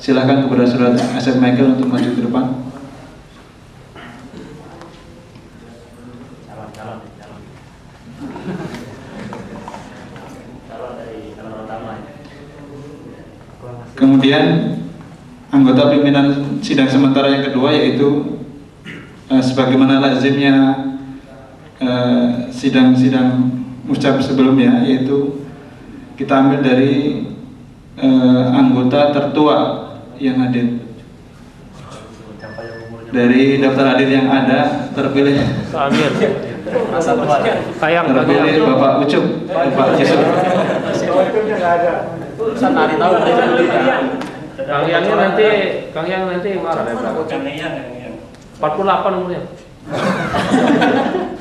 Silakan kepada Saudara Asep Michael untuk maju ke depan. Kemudian anggota pimpinan sidang sementara yang kedua, yaitu sebagaimana lazimnya sidang-sidang muscap sebelumnya, yaitu kita ambil dari anggota tertua yang hadir. Dari daftar hadir yang ada terpilih Bapak Ucup, Bapak Yusuf. Kang Yang nanti marah. 48 umurnya.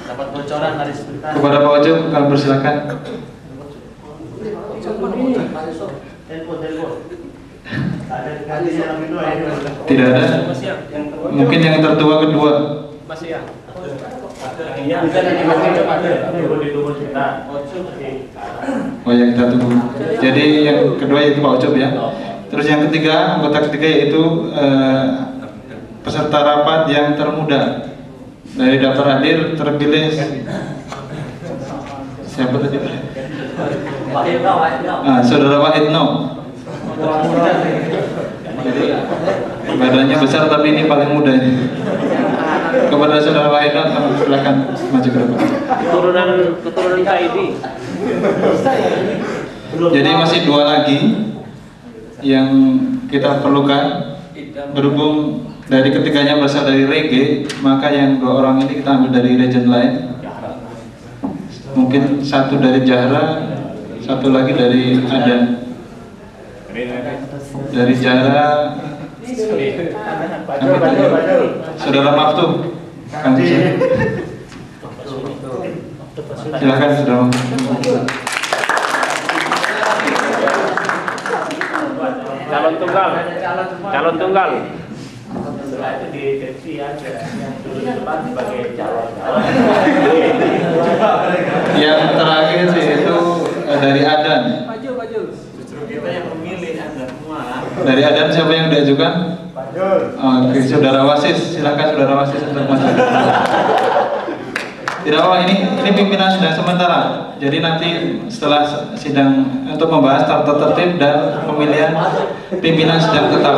Dapat bocoran dari sebentar. Kepada Pak Ucup, kami persilakan. Tidak ada. Mungkin yang tertua kedua. Masih ya. Oh ya, kita tunggu. Jadi yang kedua yaitu Pak Ucup ya. Terus yang ketiga, anggota ketiga yaitu peserta rapat yang termuda. Dari daftar hadir terpilih siapa tadi? Saudara Wahidno. Jadi badannya besar tapi ini paling muda ini. Kepada Saudara Wahidno, silakan maju ke depan. Keturunan KID. Jadi masih dua lagi yang kita perlukan. Berhubung dari ketiganya berasal dari reggae, maka yang dua orang ini kita ambil dari region lain. Mungkin satu dari Jahra, satu lagi dari Adan. Dari Jahra, Saudara Maftuh. Silakan Saudara Maftuh. Calon tunggal. Yang terakhir sih itu dari Adan. Dari Adan siapa yang diajukan? Oke, Saudara Wasis, silakan Saudara Wasis untuk maju. Tidak apa, ini pimpinan sidang sementara. Jadi nanti setelah sidang untuk membahas tata tertib dan pemilihan pimpinan sidang tetap.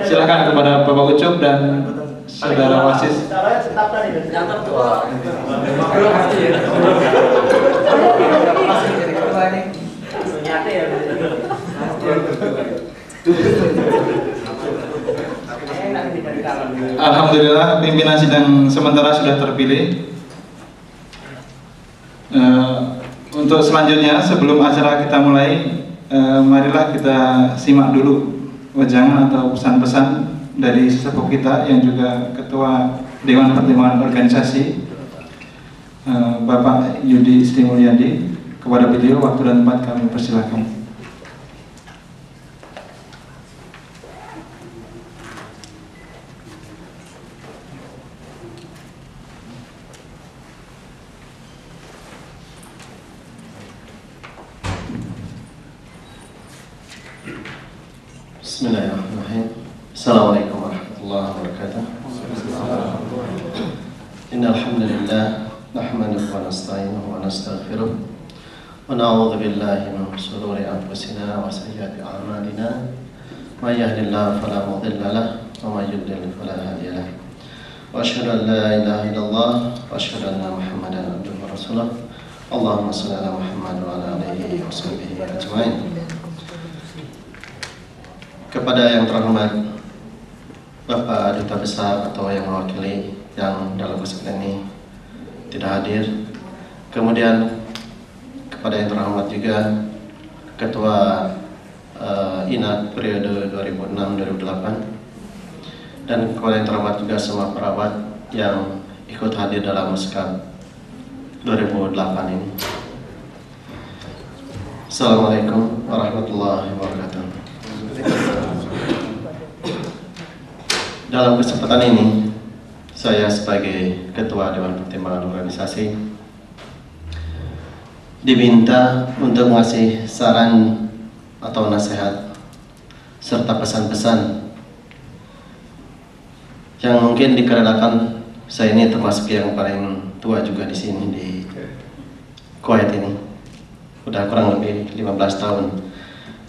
Silakan kepada Bapak Ucup dan Saudara Wasis. Alhamdulillah, pimpinan sidang sementara sudah terpilih. Untuk selanjutnya, sebelum acara kita mulai, marilah kita simak dulu wejangan atau pesan-pesan dari sesepuh kita yang juga Ketua Dewan Pertimbangan Organisasi, Bapak Yudi Sri Mulyadi. Kepada beliau, waktu dan tempat kami persilakan. Bismillahirrahmanirrahim. Assalamualaikum warahmatullahi wabarakatuh. Innal hamdalillah nahmaduhu wa nasta'inuhu wa nastaghfiruh wa na'udzu billahi min shururi anfusina wa sayyiati a'malina. May yahdihillahu fala mudilla lahu wa may yudlil fala hadiya lahu. Wa asyhadu an la ilaha illallah wa asyhadu anna Muhammadan abduhu wa rasuluh. Allahumma shalli ala Muhammad wa ala alihi wa sahbihi ajmain. Kepada yang terhormat Bapak Duta Besar atau yang mewakili yang dalam kesempatan ini tidak hadir. Kemudian kepada yang terhormat juga Ketua INAT periode 2006-2008, dan kepada yang terhormat juga semua perawat yang ikut hadir dalam muskap 2008 ini. Assalamualaikum warahmatullahi wabarakatuh. Dalam kesempatan ini, saya sebagai Ketua Dewan Pertimbangan Organisasi diminta untuk ngasih saran atau nasihat serta pesan-pesan yang mungkin dikarenakan saya ini termasuk yang paling tua juga di sini di Kuwait ini, udah kurang lebih 15 tahun,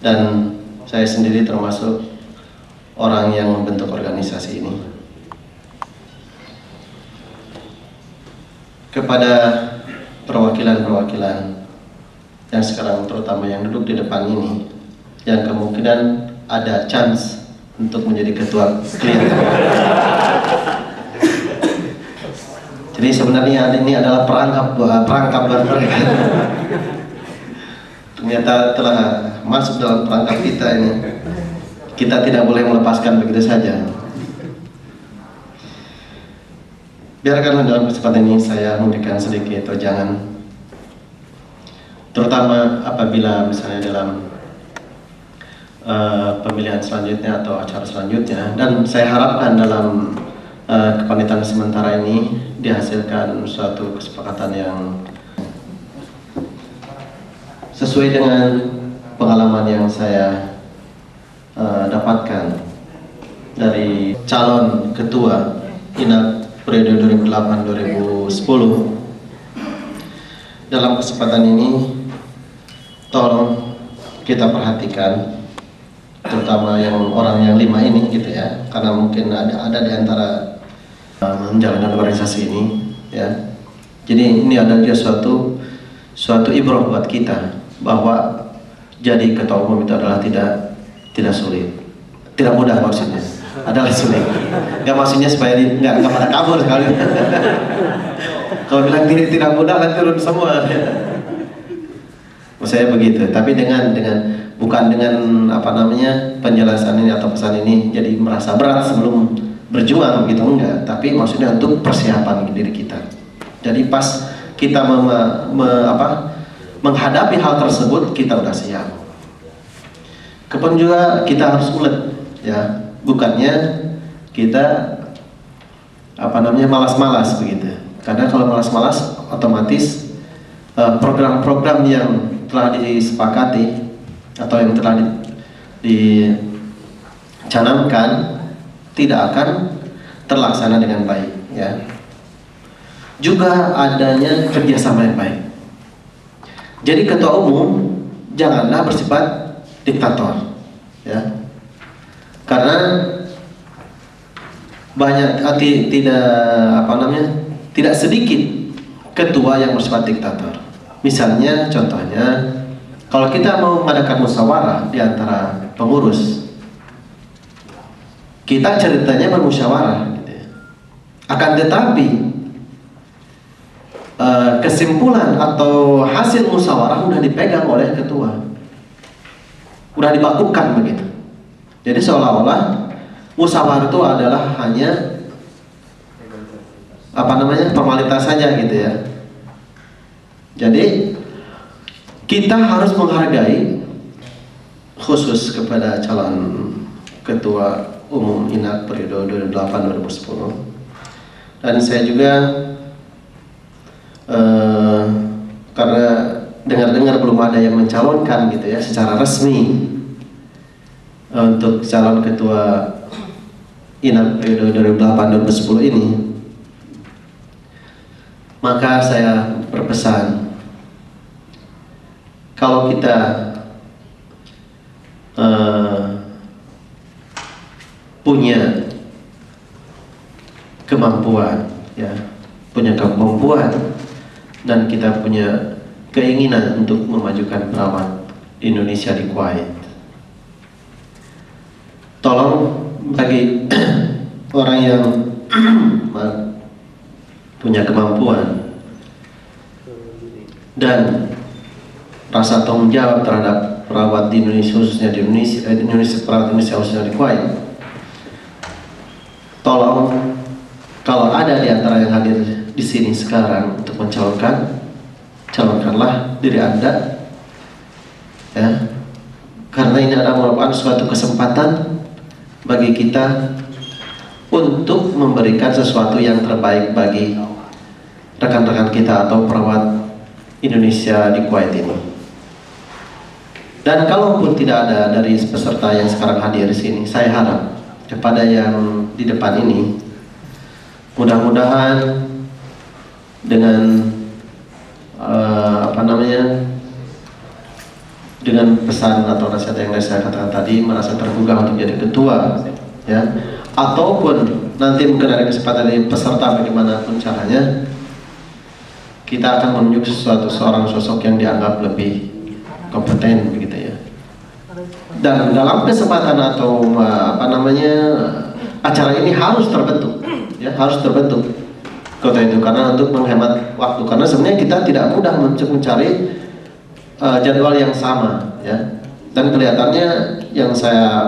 dan saya sendiri termasuk orang yang membentuk organisasi ini. Kepada perwakilan-perwakilan yang sekarang terutama yang duduk di depan ini, yang kemungkinan ada chance untuk menjadi ketua klien. Jadi sebenarnya ini adalah perangkap buat mereka. Ternyata telah masuk dalam perangkap kita ini. Kita tidak boleh melepaskan begitu saja. Biarkanlah dalam kesempatan ini saya memberikan sedikit wejangan, terutama apabila misalnya dalam pemilihan selanjutnya atau acara selanjutnya, dan saya harapkan dalam kepanitan sementara ini dihasilkan suatu kesepakatan yang sesuai dengan pengalaman yang saya dapatkan dari calon ketua INAK periode 2008-2010. Dalam kesempatan ini tolong kita perhatikan, terutama yang orang yang 5 ini gitu ya, karena mungkin ada di antara menjalankan organisasi ini ya. Jadi ini ada dia suatu ibrah buat kita bahwa jadi ketua umum itu adalah tidak sulit, tidak mudah maksudnya, adalah sulit. Nggak maksudnya supaya nggak pada kabur sekali. Kalau bilang tidak mudah nanti turun semua. Saya begitu, tapi bukan dengan penjelasan ini atau pesan ini jadi merasa berat sebelum berjuang gitu, enggak, tapi maksudnya untuk persiapan diri kita. Jadi pas kita menghadapi hal tersebut kita udah siap. Kemudian juga kita harus ulet ya, bukannya kita malas-malas begitu. Karena kalau malas-malas otomatis program-program yang telah disepakati atau yang telah dicanangkan tidak akan terlaksana dengan baik ya. Juga adanya kerjasama yang baik. Jadi ketua umum janganlah bersifat diktator ya. Karena tidak sedikit ketua yang bersifat diktator. Misalnya contohnya kalau kita mau mengadakan musyawarah di antara pengurus, kita ceritanya bermusyawarah gitu ya. Akan tetapi kesimpulan atau hasil musyawarah udah dipegang oleh ketua, udah dibakukan begitu. Jadi seolah-olah musyawarah itu adalah hanya formalitas saja gitu ya. Jadi kita harus menghargai khusus kepada calon ketua umum INAK periode 2008-2010. Dan saya juga karena dengar-dengar belum ada yang mencalonkan gitu ya secara resmi untuk calon ketua INAK periode 2008-2010 ini, maka saya berpesan, kalau kita punya kemampuan ya, dan kita punya keinginan untuk memajukan perawat Indonesia di Kuwait, tolong bagi orang yang punya kemampuan dan rasa tanggung jawab terhadap perawat di Indonesia, khususnya di Indonesia, perawat Indonesia khususnya di Kuwait, tolong kalau ada di antara yang hadir di sini sekarang untuk calonkanlah diri Anda ya, karena ini adalah merupakan suatu kesempatan bagi kita untuk memberikan sesuatu yang terbaik bagi rekan-rekan kita atau perawat Indonesia di Kuwait ini. Dan kalaupun tidak ada dari peserta yang sekarang hadir di sini, saya harap kepada yang di depan ini, mudah-mudahan dengan dengan pesan atau nasihat yang saya katakan tadi, merasa tergugah untuk jadi ketua, ya, ataupun nanti mungkin ada kesempatan dari peserta bagaimanapun caranya, kita akan menunjuk seorang sosok yang dianggap lebih kompeten begitu ya. Dan dalam kesempatan atau acara ini harus terbentuk, ya, harus terbentuk kota itu, karena untuk menghemat waktu, karena sebenarnya kita tidak mudah mencari jadwal yang sama, ya. Dan kelihatannya yang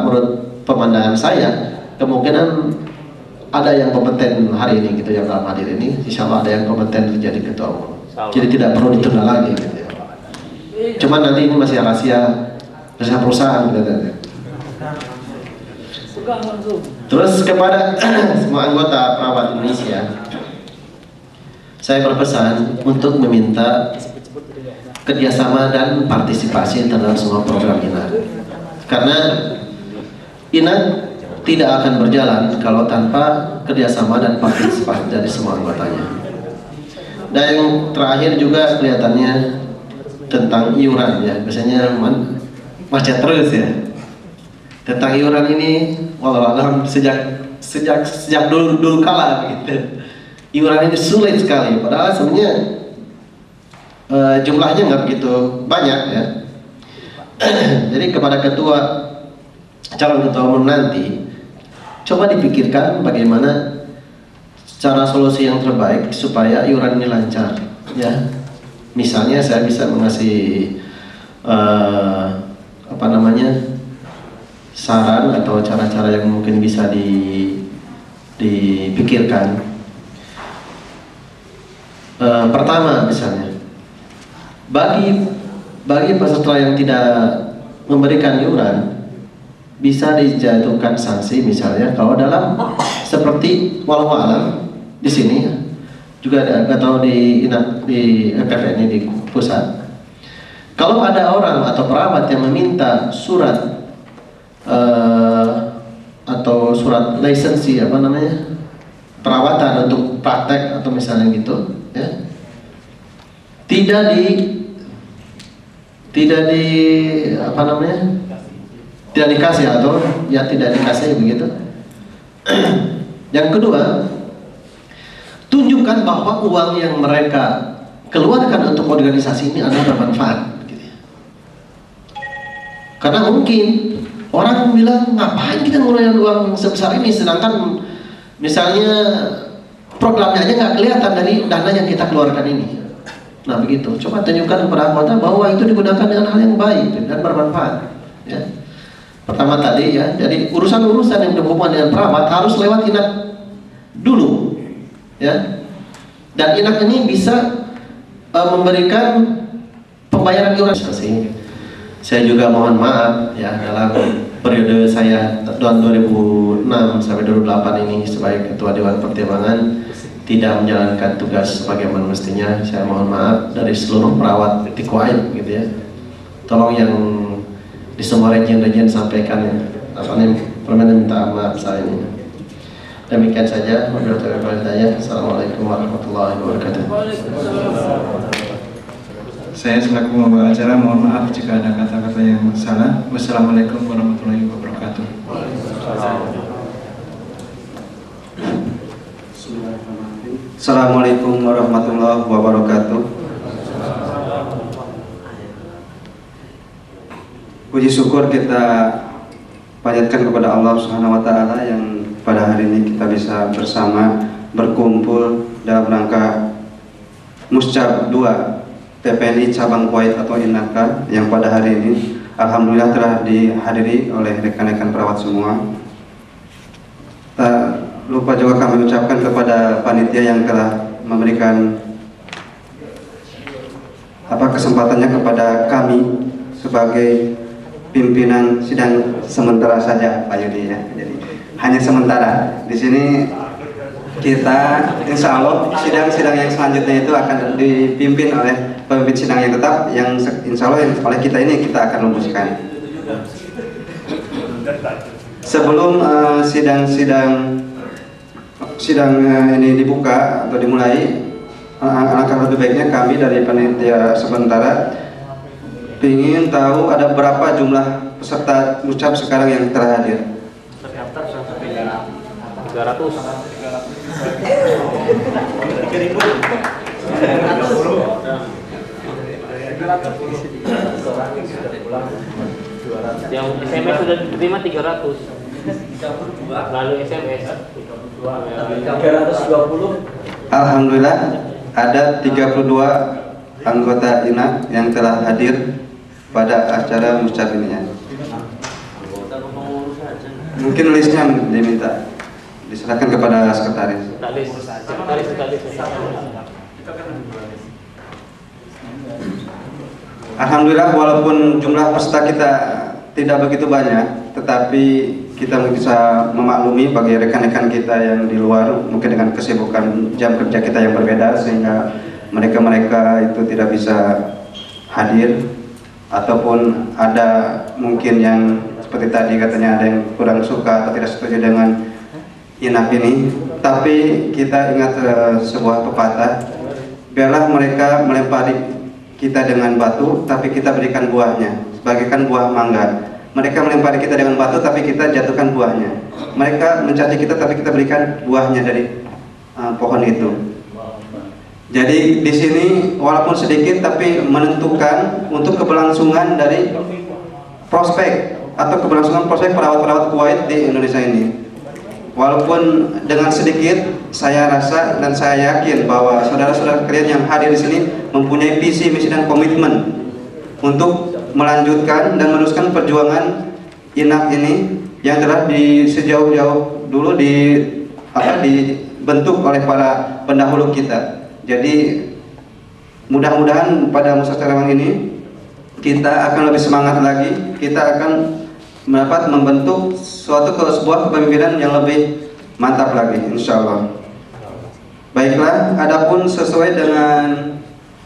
menurut pemandangan saya, kemungkinan ada yang kompeten hari ini gitu, yang dalam hadir ini, insya Allah ada yang kompeten menjadi ketua umum. Jadi tidak perlu ditunda lagi gitu ya. Cuman nanti ini masih rahasia perusahaan gitu. Terus kepada semua anggota perawat Indonesia, saya berpesan untuk meminta kerjasama dan partisipasi terhadap semua program INAK. Karena INAK tidak akan berjalan kalau tanpa kerjasama dan partisipasi dari semua anggotanya. Dan yang terakhir juga kelihatannya tentang iuran, ya, biasanya macet terus ya. Tentang iuran ini, wallahualam sejak dulu kala gitu. Iuran ini sulit sekali, padahal sebenarnya jumlahnya nggak begitu banyak ya. Jadi kepada calon ketua umum nanti, coba dipikirkan bagaimana cara solusi yang terbaik supaya iuran ini lancar, ya. Misalnya saya bisa mengasih saran atau cara-cara yang mungkin bisa dipikirkan. Pertama, misalnya bagi peserta yang tidak memberikan iuran, bisa dijatuhkan sanksi, misalnya kalau dalam seperti walau di sini juga ada, nggak tahu di FFN ini di pusat. Kalau ada orang atau perawat yang meminta surat atau surat lisensi perawatan untuk praktek atau misalnya gitu, ya, tidak dikasih atau ya tidak dikasih begitu. Yang kedua, tunjukkan bahwa uang yang mereka keluarkan untuk organisasi ini adalah bermanfaat gitu ya. Karena mungkin orang bilang, ngapain kita ngeluarin uang sebesar ini, sedangkan misalnya programnya aja nggak kelihatan dari dana yang kita keluarkan ini. Nah begitu, coba tunjukkan kepada anggota bahwa itu digunakan dengan hal yang baik dan bermanfaat, ya. Pertama tadi, ya, jadi urusan-urusan yang berhubungan dengan perawat harus lewat INAK dulu, ya. Dan INAK ini bisa memberikan pembayaran iuran. Saya juga mohon maaf, ya, dalam periode saya tahun 2006 sampai 2008 ini sebagai Ketua Dewan Pertimbangan tidak menjalankan tugas sebagaimana mestinya. Saya mohon maaf dari seluruh perawat di Kuwait gitu ya. Tolong yang di semua region-region sampaikan ya, permintaan minta maaf saya ini. Demikian saja. Assalamualaikum warahmatullahi wabarakatuh. Saya selaku membawa acara mohon maaf jika ada kata-kata yang salah. Wassalamualaikum warahmatullahi wabarakatuh. Assalamualaikum warahmatullahi wabarakatuh. Puji syukur kita panjatkan kepada Allah Subhanahu wa taala yang pada hari ini kita bisa bersama berkumpul dalam rangka Muscab 2 TPNI cabang Kuwait atau INAK yang pada hari ini alhamdulillah telah dihadiri oleh rekan-rekan perawat semua. Tak lupa juga kami ucapkan kepada panitia yang telah memberikan kesempatannya kepada kami sebagai pimpinan sidang sementara saja, Pak Yudi, ya. Jadi hanya sementara. Di sini kita insya Allah sidang-sidang yang selanjutnya itu akan dipimpin oleh pemimpin sidang yang tetap yang insya Allah yang oleh kita ini kita akan rumuskan. Sebelum sidang ini dibuka atau dimulai, alangkah lebih baiknya kami dari panitia sementara ingin tahu ada berapa jumlah peserta ucap sekarang yang telah hadir. 300. Yang SMS sudah diterima 300. Lalu SMS 320. Alhamdulillah ada 32 anggota INAK yang telah hadir pada acara muscap ini ya. Mungkin listnya diminta diserahkan kepada sekretaris. Alhamdulillah walaupun jumlah peserta kita tidak begitu banyak, tetapi kita bisa memaklumi bagi rekan-rekan kita yang di luar mungkin dengan kesibukan jam kerja kita yang berbeda sehingga mereka itu tidak bisa hadir, ataupun ada mungkin yang seperti tadi katanya ada yang kurang suka atau tidak setuju dengan INAK ini. Tapi kita ingat sebuah pepatah, biarlah mereka melempari kita dengan batu tapi kita berikan buahnya, bagaikan buah mangga. Mereka melempari kita dengan batu tapi kita jatuhkan buahnya. Mereka mencaci kita tapi kita berikan buahnya dari pohon itu. Jadi di sini walaupun sedikit tapi menentukan untuk keberlangsungan dari prospek atau keberlangsungan prospek perawat-perawat Kuwait di Indonesia ini. Walaupun dengan sedikit, saya rasa dan saya yakin bahwa saudara-saudara kalian yang hadir di sini mempunyai visi, misi dan komitmen untuk melanjutkan dan meneruskan perjuangan INAK ini yang telah sejauh-jauh dulu dibentuk oleh para pendahulu kita. Jadi mudah-mudahan pada masa sekarang ini kita akan lebih semangat lagi, kita akan mendapat membentuk sebuah kepemimpinan yang lebih mantap lagi, insya Allah. Baiklah, adapun sesuai dengan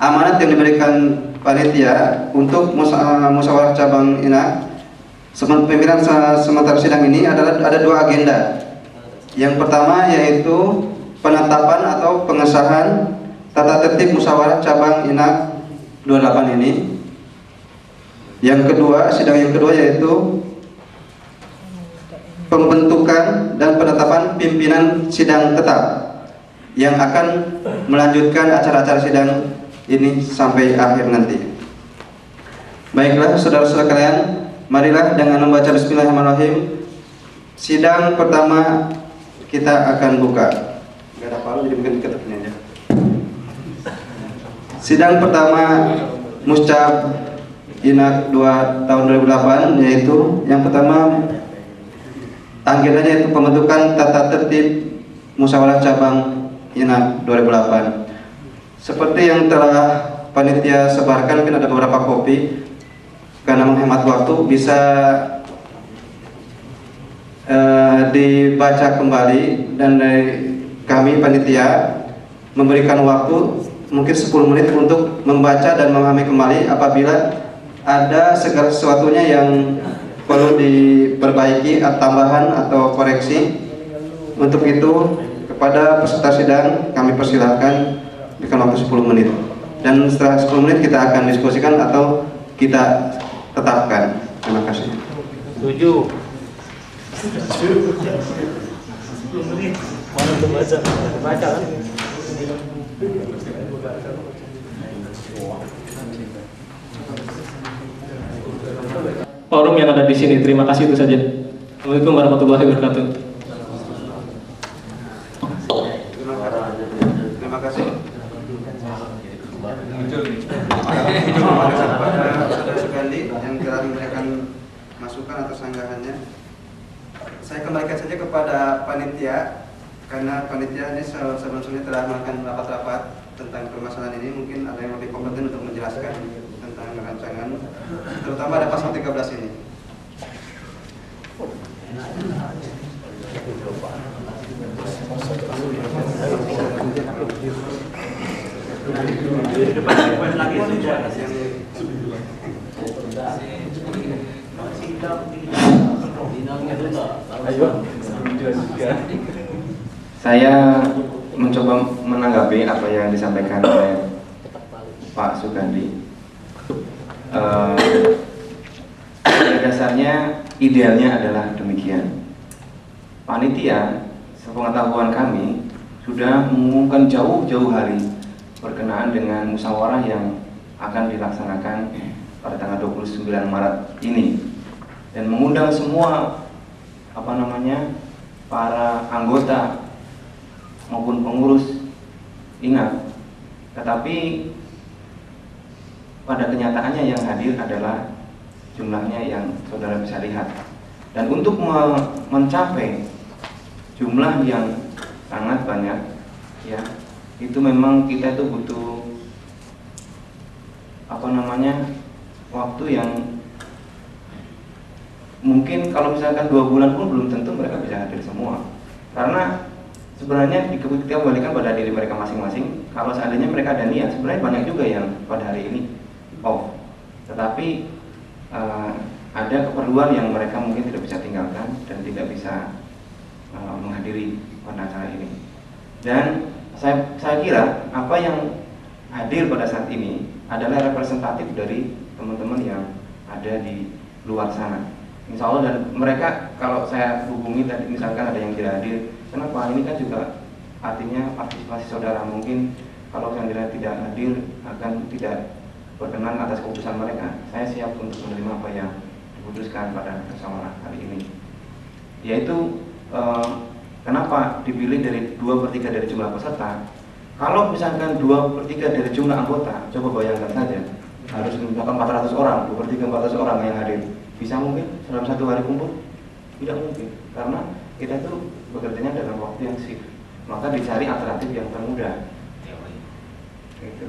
amanat yang diberikan panitia untuk musyawarah cabang INAK, pimpinan sementara sidang ini ada dua agenda. Yang pertama yaitu penetapan atau pengesahan tata tertib musyawarah cabang INAK 28 ini. Yang kedua, sidang yang kedua yaitu pembentukan dan penetapan pimpinan sidang tetap yang akan melanjutkan acara-acara sidang ini sampai akhir nanti. Baiklah saudara-saudara kalian, marilah dengan membaca bismillahirrahmanirrahim. Sidang pertama kita akan buka. Gak ada palu jadi mungkin ketepnya aja. Sidang pertama Muscap INAK 2 tahun 2008 yaitu yang pertama agendanya itu pembentukan tata tertib musyawarah cabang INAK 2008. Seperti yang telah panitia sebarkan, mungkin ada beberapa kopi. Karena menghemat waktu bisa dibaca kembali, dan dari kami panitia memberikan waktu mungkin 10 menit untuk membaca dan memahami kembali apabila ada segala sesuatunya yang perlu diperbaiki atau tambahan atau koreksi. Untuk itu kepada peserta sidang kami persilahkan berikan waktu 10 menit, dan setelah 10 menit kita akan diskusikan atau kita tetapkan. Terima kasih. 7. Mana baca? Baca kan? Forum yang ada di sini, terima kasih, itu saja. Assalamualaikum warahmatullahi wabarakatuh. Terima kasih. Saudara Sugandi yang telah memberikan masukan atas sanggahannya. Saya kembalikan saja kepada panitia, karena panitia ini sebelumnya telah melakukan rapat-rapat tentang permasalahan ini. Mungkin ada yang lebih kompeten untuk menjelaskan tentang rancangan, terutama ada pasal 13 ini. Saya mencoba menanggapi apa yang disampaikan oleh Pak Sugandi. Pada dasarnya idealnya adalah demikian. Panitia, sepengetahuan kami, sudah mengumumkan jauh-jauh hari berkenaan dengan musyawarah yang akan dilaksanakan pada tanggal 29 Maret ini, dan mengundang semua para anggota maupun pengurus ingat. Tetapi pada kenyataannya yang hadir adalah jumlahnya yang saudara bisa lihat. Dan untuk mencapai jumlah yang sangat banyak, ya, itu memang kita itu butuh waktu yang mungkin kalau misalkan 2 bulan pun belum tentu mereka bisa hadir semua. Karena sebenarnya kita kembalikan pada diri mereka masing-masing. Kalau seandainya mereka ada niat, sebenarnya banyak juga yang pada hari ini off. Tetapi ada keperluan yang mereka mungkin tidak bisa tinggalkan dan tidak bisa menghadiri pada acara ini. Dan saya kira apa yang hadir pada saat ini adalah representatif dari teman-teman yang ada di luar sana. Insya Allah, dan mereka kalau saya hubungi tadi misalkan ada yang tidak hadir, kenapa? Ini kan juga artinya partisipasi saudara. Mungkin kalau yang tidak hadir akan tidak berkenan atas keputusan mereka. Saya siap untuk menerima apa yang diputuskan pada musyawarah hari ini. Yaitu kenapa dipilih dari 2/3 dari jumlah peserta? Kalau misalkan 2/3 dari jumlah anggota, coba bayangkan saja, harus misalkan 400 orang, 2/3 400 orang yang hadir. Bisa mungkin dalam satu hari kumpul? Tidak mungkin, karena kita itu bekerjanya dalam waktu yang shift. Maka dicari alternatif yang termudah. Gitu.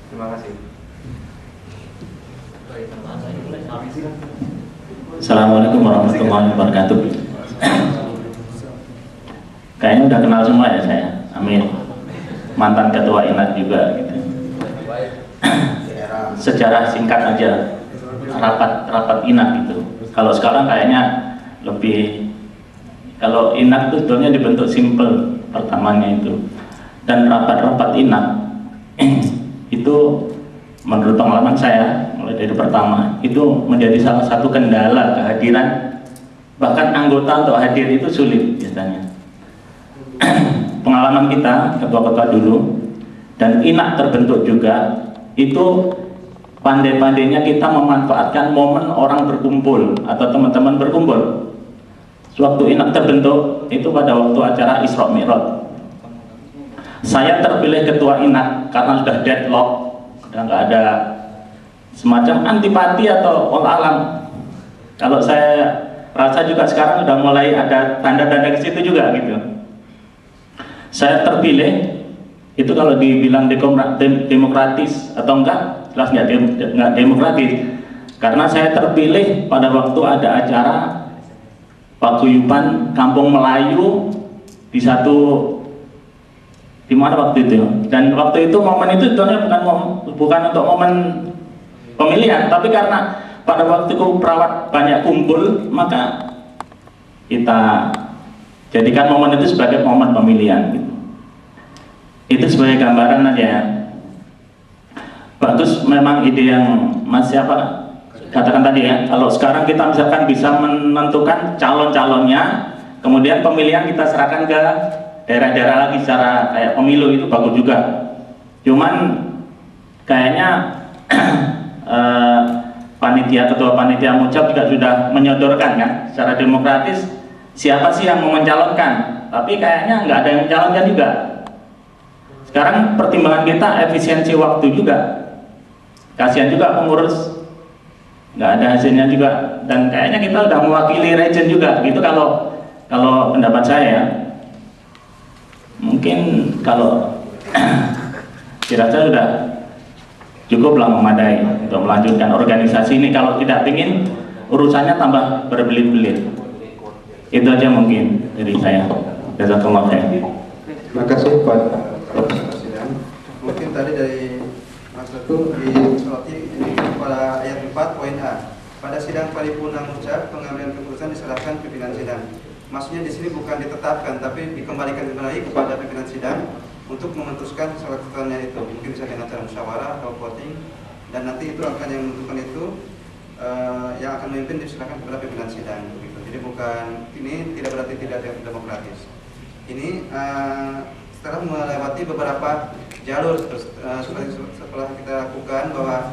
Terima kasih. Assalamualaikum warahmatullahi wabarakatuh. Kayaknya udah kenal semua ya saya. Amin. Mantan ketua INAT juga gitu. Sejarah singkat aja rapat INAT gitu. Kalau sekarang kayaknya lebih, kalau INAT itu sebetulnya dibentuk simple pertamanya itu. Dan rapat-rapat INAT itu menurut pengalaman saya mulai dari pertama itu menjadi salah satu kendala kehadiran, bahkan anggota untuk hadir itu sulit biasanya. Pengalaman kita ketua-ketua dulu dan INAT terbentuk juga itu pandai-pandainya kita memanfaatkan momen orang berkumpul atau teman-teman berkumpul. Waktu INAT terbentuk itu pada waktu acara Isra Mi'raj. Saya terpilih ketua INAT karena sudah deadlock, sudah nggak ada semacam antipati atau alam. Kalau saya rasa juga sekarang sudah mulai ada tanda-tanda ke situ juga gitu. Saya terpilih itu kalau dibilang demokratis atau enggak, jelas nggak demokratis. Karena saya terpilih pada waktu ada acara paguyuban Kampung Melayu di mana waktu itu, dan waktu itu momen itu sebetulnya bukan untuk momen pemilihan, tapi karena pada waktu itu perawat banyak kumpul, maka kita jadikan momen itu sebagai momen pemilihan gitu. Itu sebagai gambaran aja ya. Bagus memang ide yang Mas siapa katakan tadi ya, kalau sekarang kita misalkan bisa menentukan calon-calonnya, kemudian pemilihan kita serahkan ke daerah-daerah lagi secara kayak pemilu, itu bagus juga. Cuman kayaknya ketua panitia Mucap juga sudah menyodorkan kan secara demokratis siapa sih yang mau mencalonkan, tapi kayaknya nggak ada yang mencalonkan juga. Sekarang pertimbangan kita efisiensi waktu juga, kasihan juga pengurus nggak ada hasilnya juga, dan kayaknya kita udah mewakili region juga gitu. Kalau pendapat saya mungkin kalau dirasa sudah cukuplah memadai untuk melanjutkan organisasi ini. Kalau tidak ingin urusannya tambah berbelit-belit. Itu aja mungkin dari saya. Jazakallah khair. Terima kasih Pak Presiden. mungkin tadi dari Mas Teguh di Soroti ini pada ayat 4 poin A. Pada sidang paripurna muscab pengambilan keputusan diserahkan pimpinan sidang. Maksudnya di sini bukan ditetapkan tapi dikembalikan kembali kepada pimpinan sidang untuk memutuskan salah satunya itu. Mungkin bisa dengan cara musyawarah atau voting dan nanti itu akan yang menentukan itu yang akan memimpin diserahkan kepada pimpinan sidang. Gitu. Jadi bukan ini tidak berarti tidak demokratis. Ini setelah melewati beberapa jalur setelah kita lakukan bahwa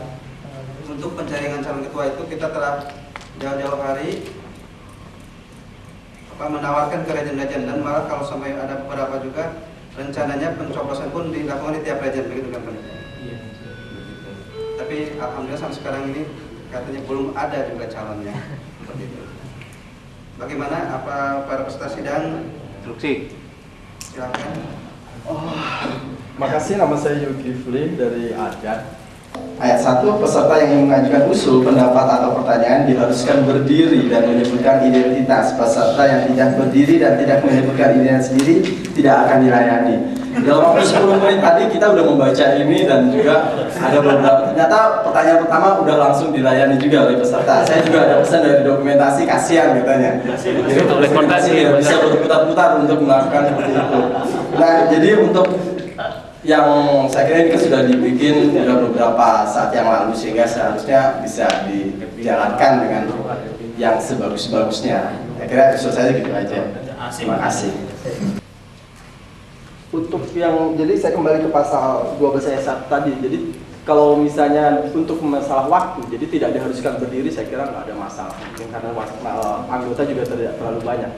untuk penjaringan calon ketua itu kita telah jauh-jauh hari menawarkan ke region-region dan malah kalau sampai ada beberapa juga rencananya pencoblosan pun dilakukan di tiap region begitu kan Pak? Iya. Tapi alhamdulillah sampai sekarang ini katanya belum ada juga calonnya seperti itu. Bagaimana apa para peserta sidang? Instruksi. Silakan. Makasih, nama saya Yulkifli dari Adat. Ayat 1, peserta yang ingin mengajukan usul, pendapat atau pertanyaan diharuskan berdiri dan menyebutkan identitas. Peserta yang tidak berdiri dan tidak menyebutkan identitas sendiri tidak akan dilayani. Dalam waktu 10 menit tadi kita sudah membaca ini dan juga ada beberapa, ternyata pertanyaan pertama udah langsung dilayani juga oleh peserta. Saya juga ada pesan dari dokumentasi, kasihan katanya. Jadi bisa berputar-putar untuk melakukan seperti itu. Nah, jadi untuk yang saya kira ini kan sudah dibikin sudah beberapa saat yang lalu sehingga seharusnya bisa dijalankan dengan yang sebagus-bagusnya. Saya kira usul saya gitu aja. Terima kasih. Untuk yang, jadi saya kembali ke pasal 12 ayat 1 tadi. Jadi kalau misalnya untuk masalah waktu, jadi tidak diharuskan berdiri, saya kira nggak ada masalah. Mungkin karena anggota juga tidak terlalu banyak.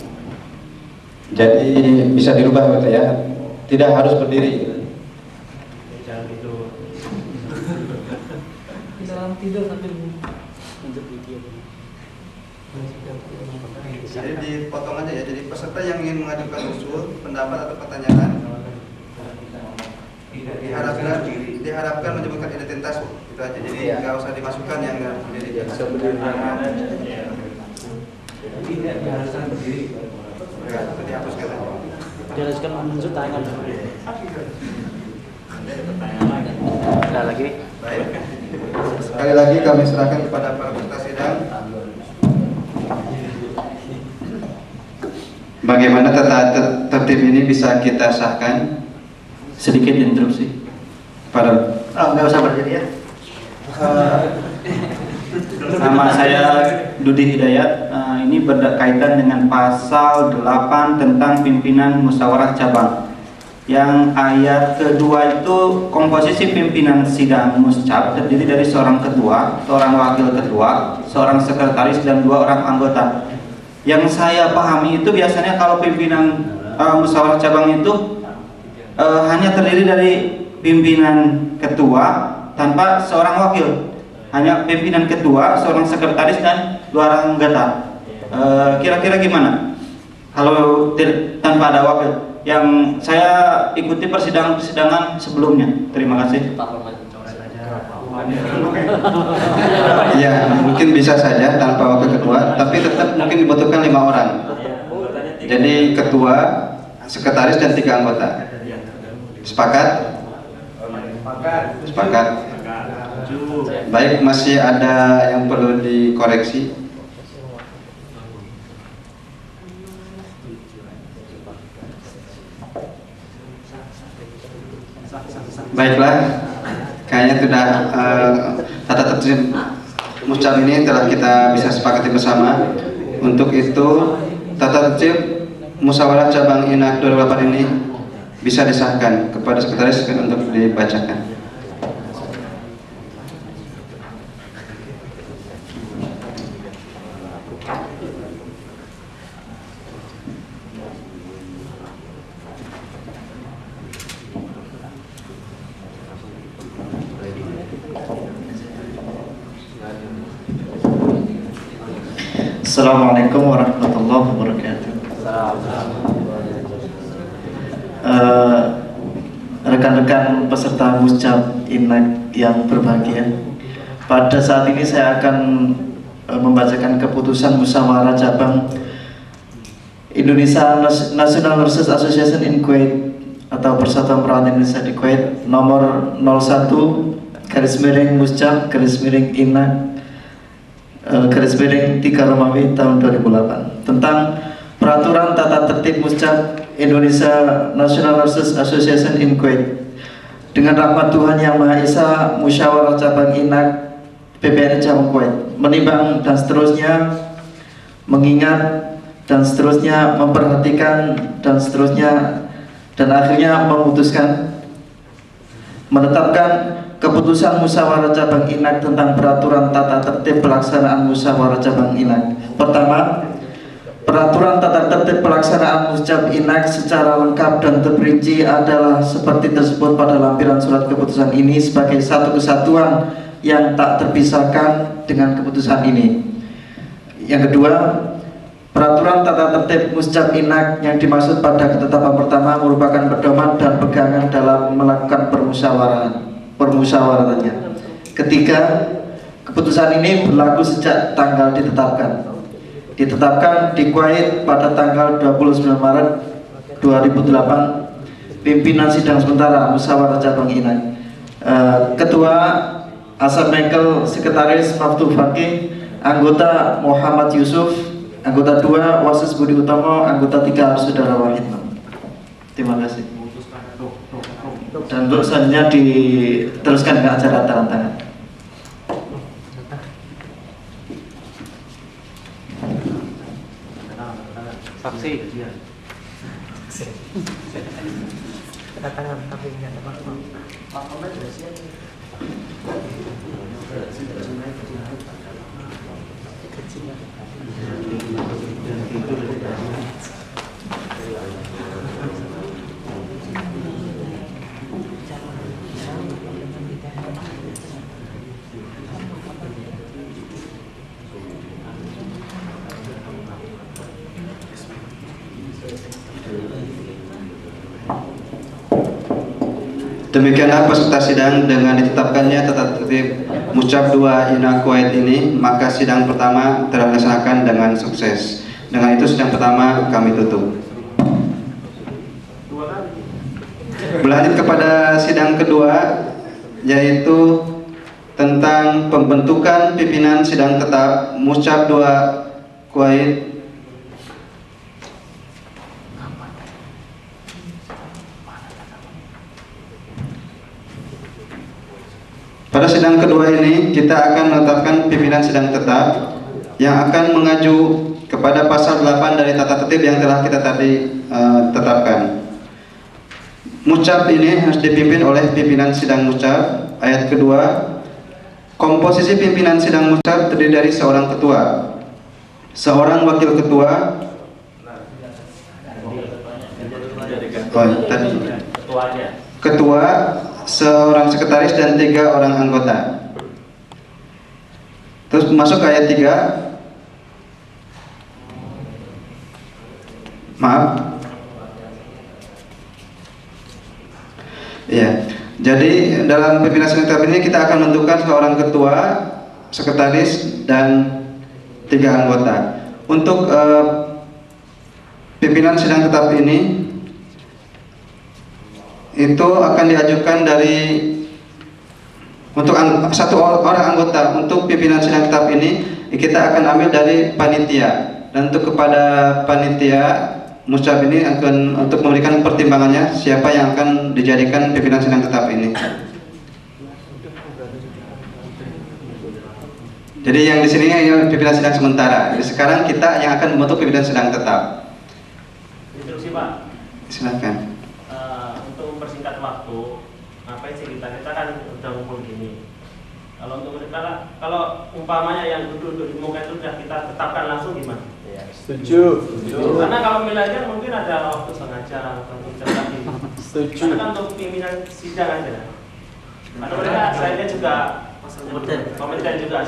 Jadi bisa dirubah betul ya, tidak harus berdiri. Tidur sambil Jadi dipotong aja ya. Jadi peserta yang ingin mengajukan usul, pendapat atau pertanyaan diharapkan menyebutkan identitas itu aja. Jadi nggak usah dimasukkan yang nggak berdiri. tidak diharuskan berdiri. Itu dihapuskan aja. Diharuskan menunjuk tangan. Ada lagi? Baik. Sekali lagi kami serahkan kepada para peserta sidang. Bagaimana tertib ini bisa kita sahkan? Sedikit interupsi. Pada Nggak usah berdiri ya. Nama saya Dudi Hidayat. Ini berkaitan dengan pasal 8 tentang pimpinan musyawarah cabang. Yang ayat kedua itu komposisi pimpinan sidang muscab terdiri dari seorang ketua, seorang wakil ketua, seorang sekretaris dan 2 orang anggota. Yang saya pahami itu biasanya kalau pimpinan musyawarah cabang itu hanya terdiri dari pimpinan ketua tanpa seorang wakil, hanya pimpinan ketua, seorang sekretaris dan 2 orang anggota. Kira-kira gimana kalau tanpa ada wakil? Yang saya ikuti persidangan sebelumnya. Terima kasih. ya mungkin bisa saja tanpa wakil ketua, tapi tetap mungkin dibutuhkan 5 orang. Jadi ketua, sekretaris dan 3 anggota. Sepakat? Sepakat. Baik, masih ada yang perlu dikoreksi? Baiklah, kayaknya sudah tata tertib muscab ini telah kita bisa sepakati bersama. Untuk itu tata tertib musyawarah cabang INAK 2008 ini bisa disahkan kepada sekretaris untuk dibacakan. Assalamualaikum warahmatullahi wabarakatuh. Rekan-rekan peserta muscab INAK yang berbahagia, pada saat ini saya akan membacakan keputusan musyawarah cabang Indonesia National Nurses Association in Kuwait atau Persatuan Perawat Indonesia di Kuwait nomor 01-Muscab-Inak-3 tahun 2008 tentang peraturan tata tertib Muscab Indonesia National Nurses Association in Kuwait. Dengan rahmat Tuhan Yang Maha Esa, Musyawarah Cabang Inak PPNI Cabang Kuwait menimbang dan seterusnya, mengingat dan seterusnya, memperhatikan dan seterusnya, dan akhirnya memutuskan menetapkan keputusan Musyawarah Cabang Inak tentang peraturan tata tertib pelaksanaan Musyawarah Cabang Inak. Pertama, peraturan tata tertib pelaksanaan Muscab Inak secara lengkap dan terperinci adalah seperti tersebut pada lampiran surat keputusan ini sebagai satu kesatuan yang tak terpisahkan dengan keputusan ini. Yang kedua, peraturan tata tertib Muscab Inak yang dimaksud pada ketetapan pertama merupakan pedoman dan pegangan dalam melakukan permusyawaratannya. Ketiga, keputusan ini berlaku sejak tanggal ditetapkan di Kuwait pada tanggal 29 Maret 2008. Pimpinan sidang sementara Musyawarah Cabang Inak, Ketua Asad Mengkel, Sekretaris Maftu Fakih, anggota Muhammad Yusuf, anggota 2 Wasis Budi Utomo, anggota 3 Saudara Wahid. Terima kasih. Dan untuk selanjutnya diteruskan ke acara tanda tangan. Saksi. Demikianlah peserta sidang dengan ditetapkannya tata tertib Muscab 2 Inak Kuwait ini, maka sidang pertama terlaksanakan dengan sukses. Dengan itu sidang pertama kami tutup. Berlanjut kepada sidang kedua, yaitu tentang pembentukan pimpinan sidang tetap Muscab 2 Kuwait. Pada sidang kedua ini kita akan menetapkan pimpinan sidang tetap yang akan mengacu kepada pasal 8 dari tata tertib yang telah kita tadi tetapkan. Muscab ini harus dipimpin oleh pimpinan sidang Muscab. Ayat kedua, komposisi pimpinan sidang Muscab terdiri dari seorang ketua, seorang wakil ketua, ketua, seorang sekretaris dan 3 orang anggota. Terus masuk ke ayat 3. Maaf. Ya. Jadi dalam pimpinan sidang tetap ini kita akan menentukan seorang ketua, sekretaris dan 3 anggota. Untuk pimpinan sidang tetap ini itu akan diajukan dari untuk satu orang anggota. Untuk pimpinan sidang tetap ini kita akan ambil dari panitia, dan untuk kepada panitia Muscab ini akan untuk memberikan pertimbangannya siapa yang akan dijadikan pimpinan sidang tetap ini. Jadi yang di sini pimpinan sidang sementara. Jadi sekarang kita yang akan membentuk pimpinan sidang tetap. Instruksi Pak. Silakan. Untuk mempersingkat waktu, ngapain sih kita kan udah ngumpul gini. Kalau untuk mereka, kalau umpamanya yang duduk di muka itu sudah kita tetapkan langsung gimana? Ya, Setuju. Karena kalau milihnya mungkin ada waktu setengah jam atau jam lagi. Setuju. Karena kan untuk pimpinan sidang aja. Karena mereka selainnya juga komiten juga.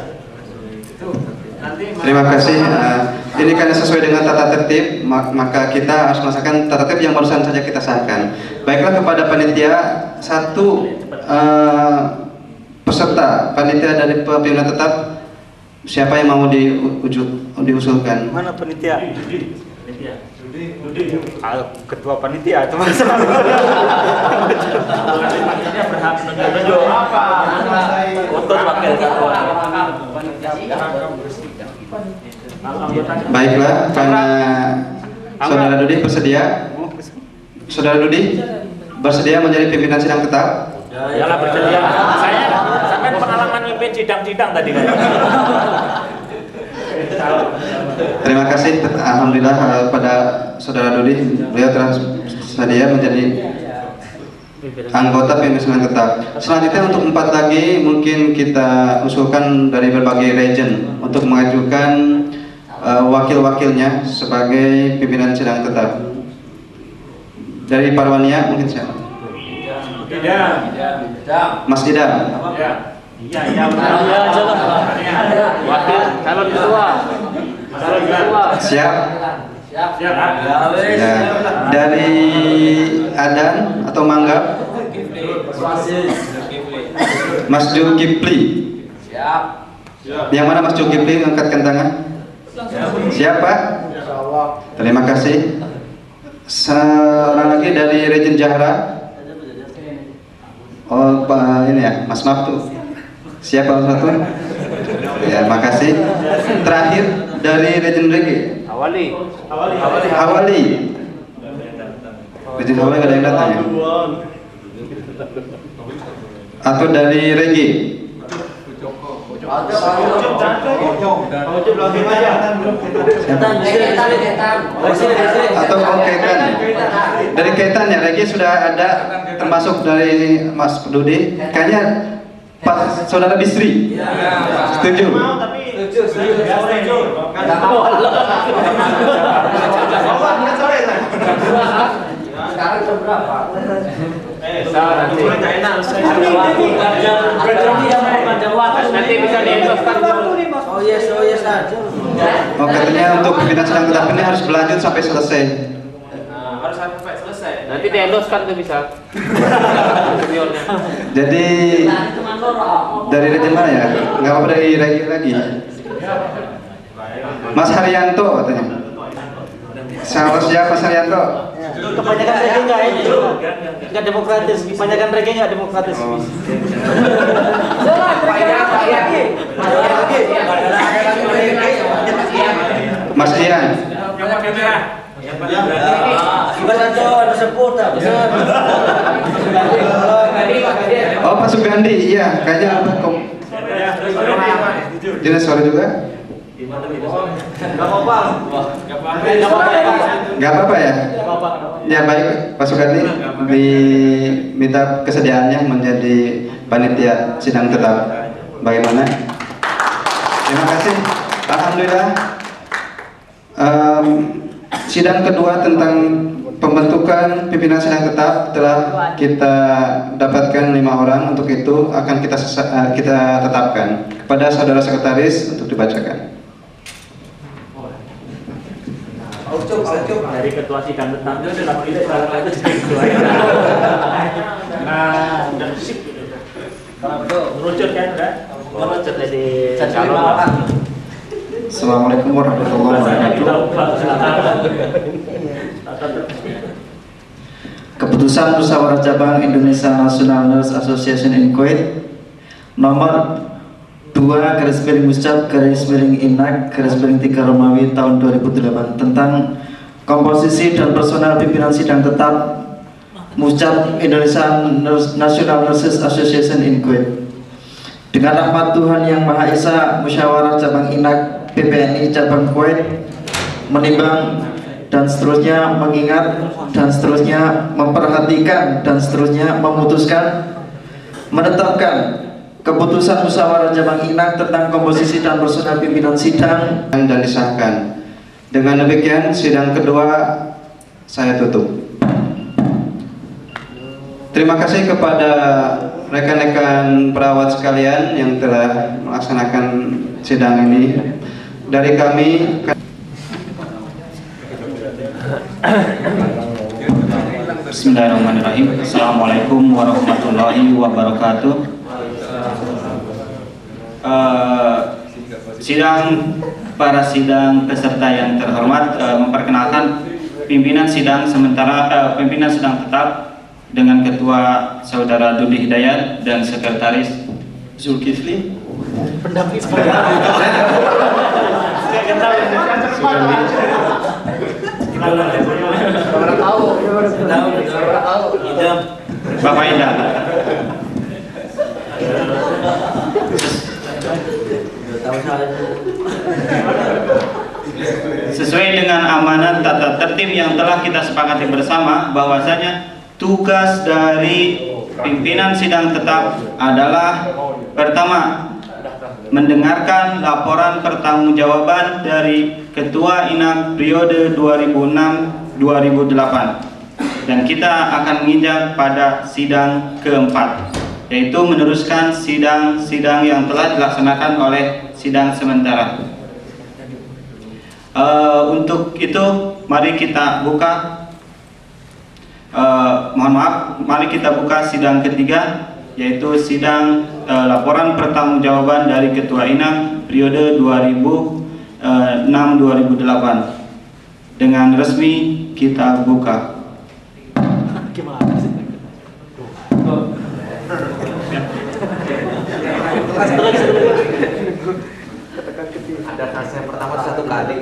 Terima kasih. Ini karena sesuai dengan tata tertib, maka kita harus melaksanakan tata tertib yang barusan saja kita sahkan. Baiklah, kepada panitia, satu peserta panitia dari pimpinan tetap, siapa yang mau diusulkan? Mana panitia? Ketua panitia itu masalah. Panitia berhak menunjuk apa? Untuk wakil ketua. Baiklah, karena Saudara Dudi bersedia. Saudara Dudi bersedia menjadi pimpinan sidang tetap. Yalah bersedia. Saya sampai pengalaman mimpin sidang-sidang tadi kan. Terima kasih, alhamdulillah pada Saudara Dudi, beliau telah bersedia menjadi anggota pimpinan sidang tetap. Selanjutnya untuk 4 lagi mungkin kita usulkan dari berbagai region untuk mengajukan wakil-wakilnya sebagai pimpinan sidang tetap. Dari Parwania mungkin siapa? Mas Idam. Iya, wakil calon ketua. Siap. Ya. Dari Adan atau Manggap? Mas Zulkifli. Yang mana Mas Zulkifli? Angkatkan tangan. Siapa? Terima kasih. Seorang lagi dari Region Jahra. Oh, Pak ini ya, Mas Maftu. Siapa satu? Ya, makasih. Terakhir dari Region Regi. Awali. Region Hawali nggak ada yang datang ya? Atau dari Regi? Atau Ketan? Dari Ketan ya, Regi sudah ada termasuk dari Mas Dudi. Kayaknya Pak Saudara Bisri. Setuju? Sekarang jam berapa? Nanti bisa diendoskan. Oh yes aja. Oh, katanya untuk pimpinan sidang tetap ini harus berlanjut sampai selesai. Harus sampai selesai. Nanti diendoskan tuh bisa. Jadi dari region mana ya? Nggak apa-apa dari Regi lagi. Mas Haryanto katanya. Salah siapa Mas Haryanto? Kebanyakan Regi nggak demokratis. Kebanyakan Regi nggak demokratis. Mas Ian. Oh, Pak Sugandi, iya, kayaknya jelas suara juga. Gak apa-apa ya? Ya baik, Pak Sugandi diminta kesediaannya menjadi panitia sidang tetap. Bagaimana? Terima kasih. Alhamdulillah. Sidang kedua tentang pembentukan pimpinan sidang tetap telah kita dapatkan 5 orang. Untuk itu akan kita tetapkan kepada saudara sekretaris untuk dibacakan. Dari ketua sidang tetap itu salah satu jadi ketua. Merucut kan, merucut jadi calon. Assalamualaikum warahmatullahi wabarakatuh. Keputusan Musyawarah Cabang Indonesia National Nurse Association in Kuwait nomor 2/Muscab/Inak/3 Romawi tahun 2008 tentang komposisi dan personal pimpinan sidang tetap Muscab Indonesia National Nurses Association in Kuwait. Dengan rahmat Tuhan Yang Maha Esa, Musyawarah Cabang Inak PPNI Cabang Kuwait menimbang dan seterusnya mengingat dan seterusnya memperhatikan dan seterusnya memutuskan menetapkan keputusan Musyawarah Cabang Inak tentang komposisi dan personal pimpinan sidang dan disahkan. Dengan demikian sidang kedua saya tutup. Terima kasih kepada rekan-rekan perawat sekalian yang telah melaksanakan sidang ini. Dari kami Bismillahirrahmanirrahim. Assalamualaikum warahmatullahi wabarakatuh. Para sidang peserta yang terhormat, memperkenalkan pimpinan sidang pimpinan sidang tetap dengan Ketua Saudara Dudi Hidayat dan Sekretaris Zulkifli. Pendamping Bapak Idam. Sesuai dengan amanat tata tertib yang telah kita sepakati bersama, bahwasanya tugas dari pimpinan sidang tetap adalah pertama, mendengarkan laporan pertanggungjawaban dari Ketua INAK periode 2006-2008, dan kita akan menginjak pada sidang keempat, yaitu meneruskan sidang-sidang yang telah dilaksanakan oleh sidang sementara. Untuk itu mari kita buka mari kita buka sidang ketiga, yaitu sidang laporan pertanggungjawaban dari Ketua INAK periode 2006-2008. Dengan resmi kita buka. Ada kasusnya pertama 1 kali.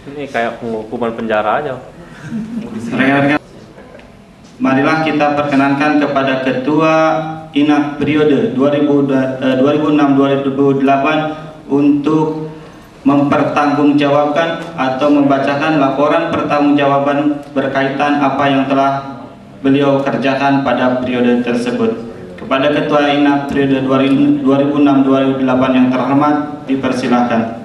Ini kayak hukuman penjara aja. Rekan-rekan, marilah kita perkenankan kepada Ketua INAK periode 2006-2008 untuk mempertanggungjawabkan atau membacakan laporan pertanggungjawaban berkaitan apa yang telah beliau kerjakan pada periode tersebut. Kepada Ketua INAK periode 2006-2008 yang terhormat, dipersilahkan.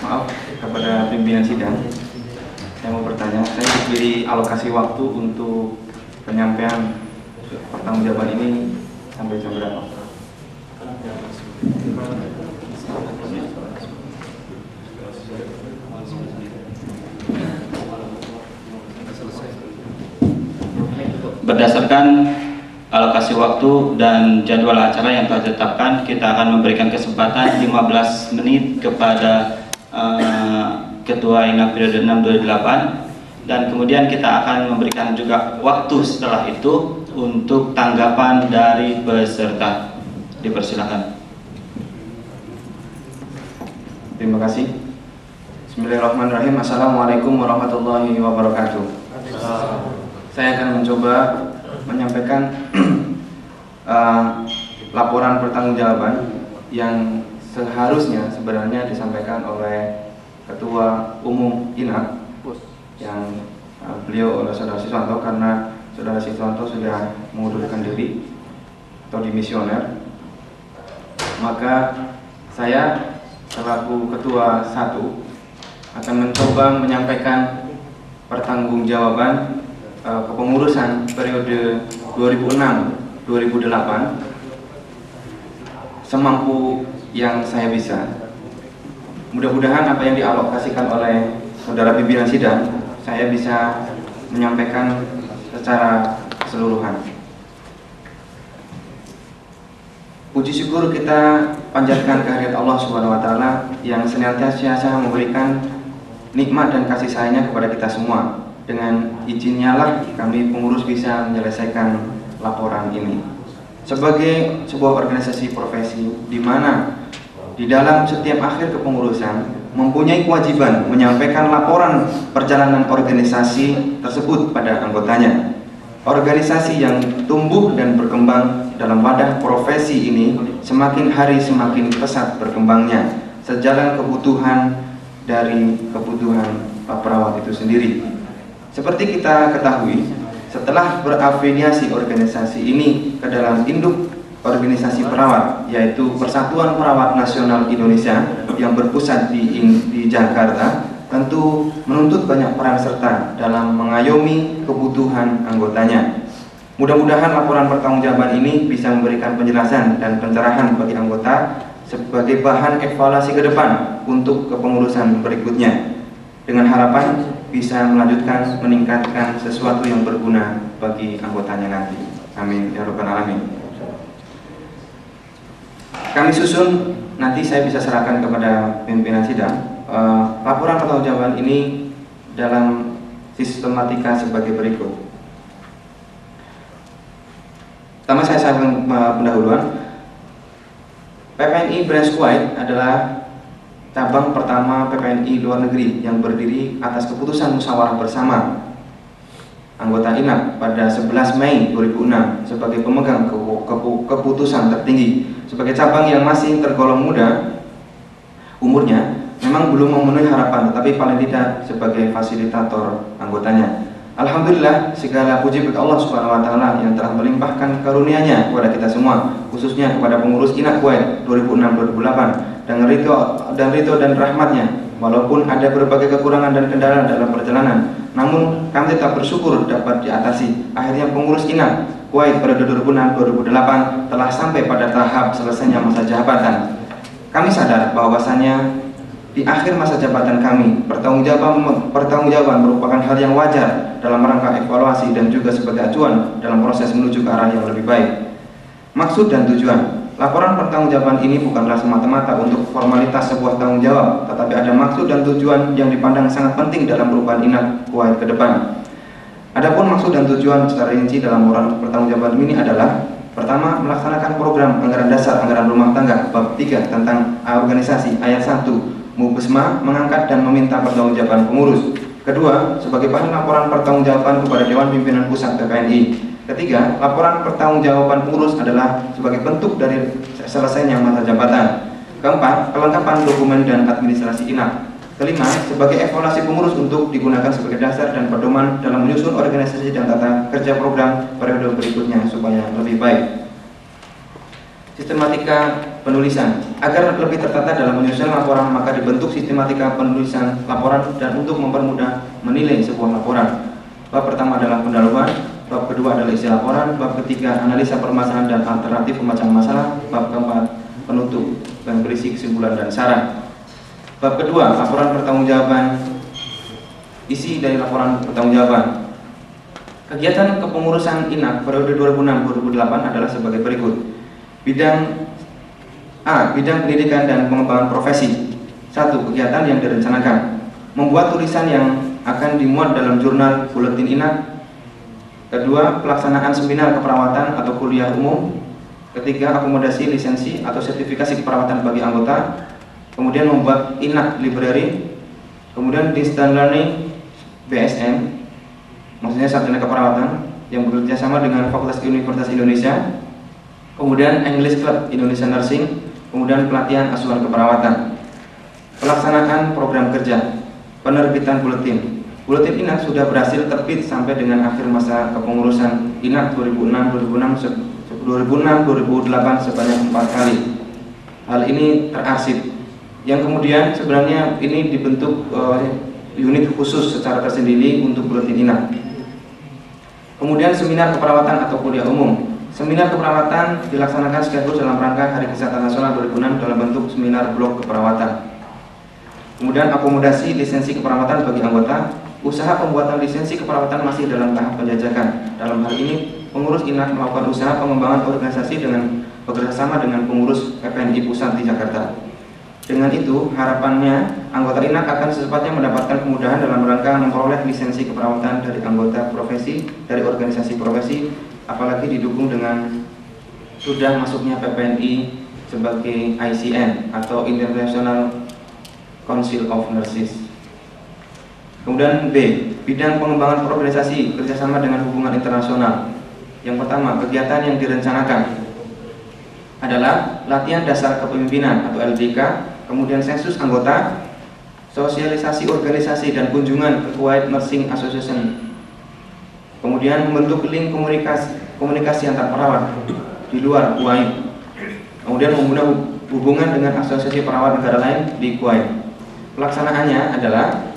Maaf kepada pimpinan sidang, saya mau bertanya, saya diberi alokasi waktu untuk penyampaian pertanggungjawaban ini sampai jam berapa? Berdasarkan alokasi waktu dan jadwal acara yang telah ditetapkan, kita akan memberikan kesempatan 15 menit kepada Ketua INAK periode 6-2008, dan kemudian kita akan memberikan juga waktu setelah itu untuk tanggapan dari peserta. Dipersilakan. Terima kasih. Bismillahirrahmanirrahim. Assalamualaikum warahmatullahi wabarakatuh. Saya akan mencoba menyampaikan laporan pertanggungjawaban yang seharusnya sebenarnya disampaikan oleh Ketua Umum INAK yang beliau oleh Saudara Siswanto, karena Saudara Siswanto sudah mengundurkan diri atau dimisioner. Maka saya selaku Ketua 1 akan mencoba menyampaikan pertanggungjawaban kepengurusan periode 2006-2008 semampu yang saya bisa. Mudah-mudahan apa yang dialokasikan oleh saudara pimpinan sidang saya bisa menyampaikan secara keseluruhan. Puji syukur kita panjatkan kehadirat Allah Subhanahu wa taala yang senantiasa memberikan nikmat dan kasih sayangnya kepada kita semua. Dengan izinnya lah kami pengurus bisa menyelesaikan laporan ini. Sebagai sebuah organisasi profesi di mana di dalam setiap akhir kepengurusan mempunyai kewajiban menyampaikan laporan perjalanan organisasi tersebut pada anggotanya. Organisasi yang tumbuh dan berkembang dalam wadah profesi ini semakin hari semakin pesat berkembangnya, sejalan kebutuhan dari kebutuhan perawat itu sendiri. Seperti kita ketahui, setelah berafiliasi organisasi ini ke dalam induk organisasi perawat, yaitu Persatuan Perawat Nasional Indonesia yang berpusat di Jakarta, tentu menuntut banyak peran serta dalam mengayomi kebutuhan anggotanya. Mudah-mudahan laporan pertanggungjawaban ini bisa memberikan penjelasan dan pencerahan bagi anggota sebagai bahan evaluasi ke depan untuk kepengurusan berikutnya, dengan harapan bisa melanjutkan meningkatkan sesuatu yang berguna bagi anggotanya nanti. Amin ya rabbal alamin. Kami susun, nanti saya bisa serahkan kepada pimpinan sidang. Laporan pertanggungjawaban ini dalam sistematika sebagai berikut. Pertama saya sampaikan pendahuluan. PPNI Branch Kuwait adalah cabang pertama PPNI luar negeri yang berdiri atas keputusan musyawarah bersama anggota INAK pada 11 Mei 2006 sebagai pemegang keputusan tertinggi. Sebagai cabang yang masih tergolong muda umurnya, memang belum memenuhi harapan, tetapi paling tidak sebagai fasilitator anggotanya. Alhamdulillah, segala puji bagi Allah Subhanahu wa taala yang telah melimpahkan karunia-Nya kepada kita semua, khususnya kepada pengurus INAK Kuwait 2006-2008 dengan ridho dan rahmatnya. Walaupun ada berbagai kekurangan dan kendala dalam perjalanan, namun kami tetap bersyukur dapat diatasi. Akhirnya pengurus INAK Kuwait periode 2006-2008 telah sampai pada tahap selesainya masa jabatan. Kami sadar bahwasanya di akhir masa jabatan kami, pertanggungjawaban merupakan hal yang wajar dalam rangka evaluasi dan juga sebagai acuan dalam proses menuju ke arah yang lebih baik. Maksud dan tujuan laporan pertanggungjawaban ini bukanlah semata-mata untuk formalitas sebuah tanggung jawab, tetapi ada maksud dan tujuan yang dipandang sangat penting dalam perubahan INAK Kuwait ke depan. Adapun maksud dan tujuan secara rinci dalam laporan pertanggungjawaban ini adalah: pertama, melaksanakan program anggaran dasar anggaran rumah tangga bab 3 tentang organisasi ayat 1 Mubesma, mengangkat dan meminta pertanggungjawaban pengurus. Kedua, sebagai bahan laporan pertanggungjawaban kepada Dewan Pimpinan Pusat PPNI. Ketiga, laporan pertanggungjawaban pengurus adalah sebagai bentuk dari selesainya masa jabatan. Keempat, kelengkapan dokumen dan administrasi INAK. Kelima, sebagai evaluasi pengurus untuk digunakan sebagai dasar dan pedoman dalam menyusun organisasi dan tata kerja program periode berikutnya supaya lebih baik. Sistematika penulisan. Agar lebih tertata dalam menyusun laporan, maka dibentuk sistematika penulisan laporan dan untuk mempermudah menilai sebuah laporan. Bab pertama adalah pendahuluan, bab kedua adalah isi laporan, bab ketiga analisa permasalahan dan alternatif pemecahan masalah, bab keempat penutup dan berisi kesimpulan dan saran. Bab kedua, laporan pertanggungjawaban. Isi dari laporan pertanggungjawaban. Kegiatan kepengurusan INAK periode 2006-2008 adalah sebagai berikut. Bidang A. Bidang pendidikan dan pengembangan profesi. 1. Kegiatan yang direncanakan: membuat tulisan yang akan dimuat dalam jurnal buletin INAK. Kedua, pelaksanaan seminar keperawatan atau kuliah umum. Ketiga, akomodasi lisensi atau sertifikasi keperawatan bagi anggota. Kemudian membuat INAK library. Kemudian distance learning BSN, maksudnya sarjana keperawatan yang bekerja sama dengan Fakultas Universitas Indonesia. Kemudian English Club Indonesia Nursing. Kemudian pelatihan asuhan keperawatan. Pelaksanaan program kerja, penerbitan buletin. Buletin INAK sudah berhasil terbit sampai dengan akhir masa kepengurusan INAK 2006-2008 sebanyak 4 kali. Hal ini terarsip. Yang kemudian sebenarnya ini dibentuk unit khusus secara tersendiri untuk buletin INAK. Kemudian seminar keperawatan atau kuliah umum. Seminar keperawatan dilaksanakan sekaligus dalam rangka Hari Kesehatan Nasional 2006 dalam bentuk seminar blok keperawatan. Kemudian akomodasi lisensi keperawatan bagi anggota. Usaha pembuatan lisensi keperawatan masih dalam tahap penjajakan. Dalam hal ini, pengurus INAK melakukan usaha pengembangan organisasi dengan bekerjasama dengan pengurus PPNI Pusat di Jakarta. Dengan itu, harapannya anggota INAK akan secepatnya mendapatkan kemudahan dalam rangka memperoleh lisensi keperawatan dari anggota profesi, dari organisasi profesi, apalagi didukung dengan sudah masuknya PPNI sebagai ICN atau International Council of Nurses. Kemudian B, bidang pengembangan organisasi kerjasama dengan hubungan internasional. Yang pertama, kegiatan yang direncanakan adalah latihan dasar kepemimpinan atau LDK, kemudian sensus anggota, sosialisasi organisasi dan kunjungan ke Kuwait Nursing Association. Kemudian membentuk link komunikasi antar perawat di luar Kuwait. Kemudian membangun hubungan dengan asosiasi perawat negara lain di Kuwait. Pelaksanaannya adalah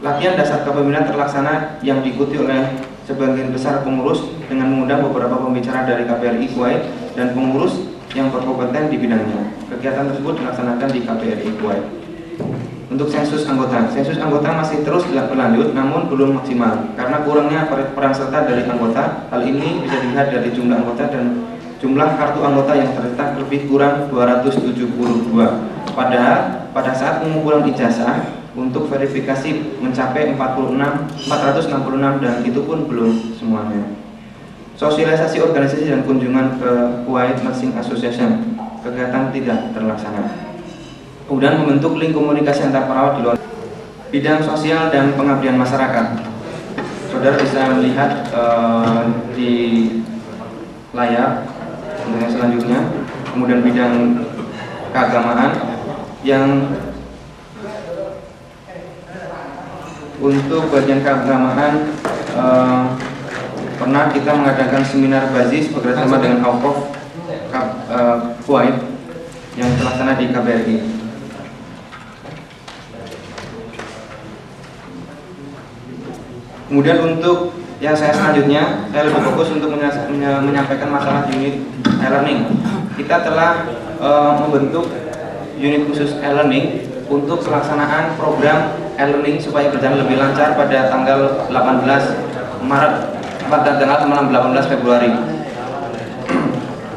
Latihan dasar kepemimpinan terlaksana yang diikuti oleh sebagian besar pengurus dengan mengundang beberapa pembicara dari KPRI Kuwait dan pengurus yang berkompeten di bidangnya. Kegiatan tersebut dilaksanakan di KPRI Kuwait. Untuk sensus anggota masih terus berlanjut namun belum maksimal karena kurangnya peran serta dari anggota. Hal ini bisa dilihat dari jumlah anggota dan jumlah kartu anggota yang tercetak lebih kurang 272. Padahal pada saat pengumpulan ijazah untuk verifikasi mencapai 466 dan itu pun belum semuanya. Sosialisasi organisasi dan kunjungan ke Kuwait Nursing Association, kegiatan tidak terlaksana. Kemudian membentuk link komunikasi antar perawat di luar bidang sosial dan pengabdian masyarakat. Saudara bisa melihat di layar yang selanjutnya. Kemudian bidang keagamaan yang untuk bagian keagamaan pernah kita mengadakan seminar basis bekerjasama dengan Aukof Kuwait yang terlaksana di KBRI. Kemudian untuk yang saya selanjutnya, saya lebih fokus untuk menyampaikan masalah unit e-learning. Kita telah membentuk unit khusus e-learning untuk pelaksanaan program e-learning supaya berjalan lebih lancar pada tanggal 18 Maret pada tanggal 18 Februari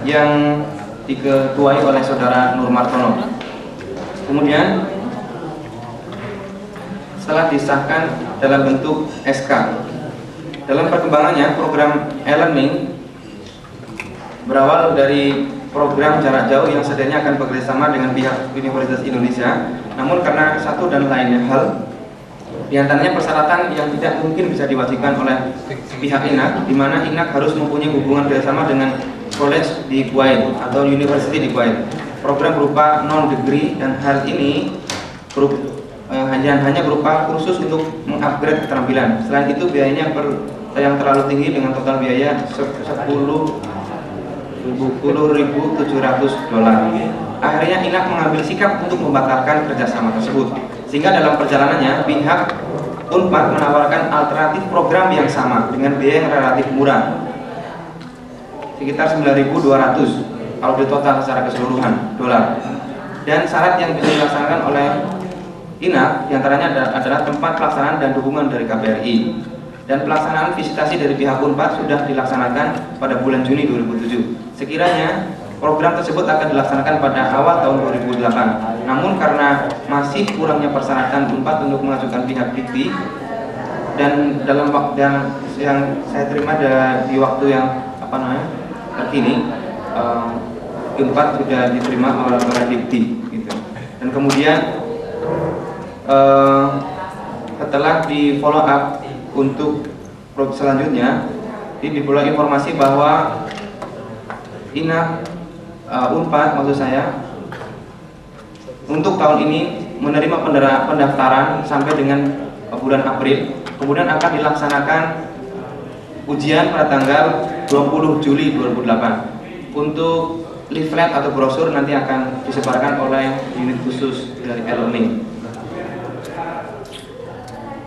yang diketuai oleh Saudara Nur Martono. Kemudian setelah disahkan dalam bentuk SK, dalam perkembangannya program e-learning berawal dari program jarak jauh yang sedianya akan bekerjasama dengan pihak Universitas Indonesia. Namun karena satu dan lainnya hal, diantaranya persyaratan yang tidak mungkin bisa diwajibkan oleh pihak INAK, di mana INAK harus mempunyai hubungan kerjasama dengan college di Kuwait atau university di Kuwait. Program berupa non-degree dan hal ini hanya berupa kursus untuk mengupgrade keterampilan. Selain itu biayanya yang terlalu tinggi dengan total biaya $10.700. Akhirnya INAK mengambil sikap untuk membatalkan kerjasama tersebut. Sehingga dalam perjalanannya pihak UNPAD menawarkan alternatif program yang sama dengan biaya yang relatif murah, sekitar 9.200 kalau di total secara keseluruhan dolar. Dan syarat yang bisa dilaksanakan oleh INAK diantaranya adalah tempat pelaksanaan dan dukungan dari KBRI. Dan pelaksanaan visitasi dari pihak UNPAD sudah dilaksanakan pada bulan Juni 2007. Sekiranya program tersebut akan dilaksanakan pada awal tahun 2008. Namun karena masih kurangnya persyaratan UNPAD untuk mengajukan pihak dikti dan dalam waktu yang saya terima di waktu yang terkini, UNPAD sudah diterima oleh dikti gitu. Dan kemudian setelah di follow up untuk selanjutnya diperoleh informasi bahwa INAK UNPAD maksud saya untuk tahun ini menerima pendaftaran sampai dengan bulan April, kemudian akan dilaksanakan ujian pada tanggal 20 Juli 2008. Untuk leaflet atau brosur nanti akan disebarkan oleh unit khusus dari e-learning.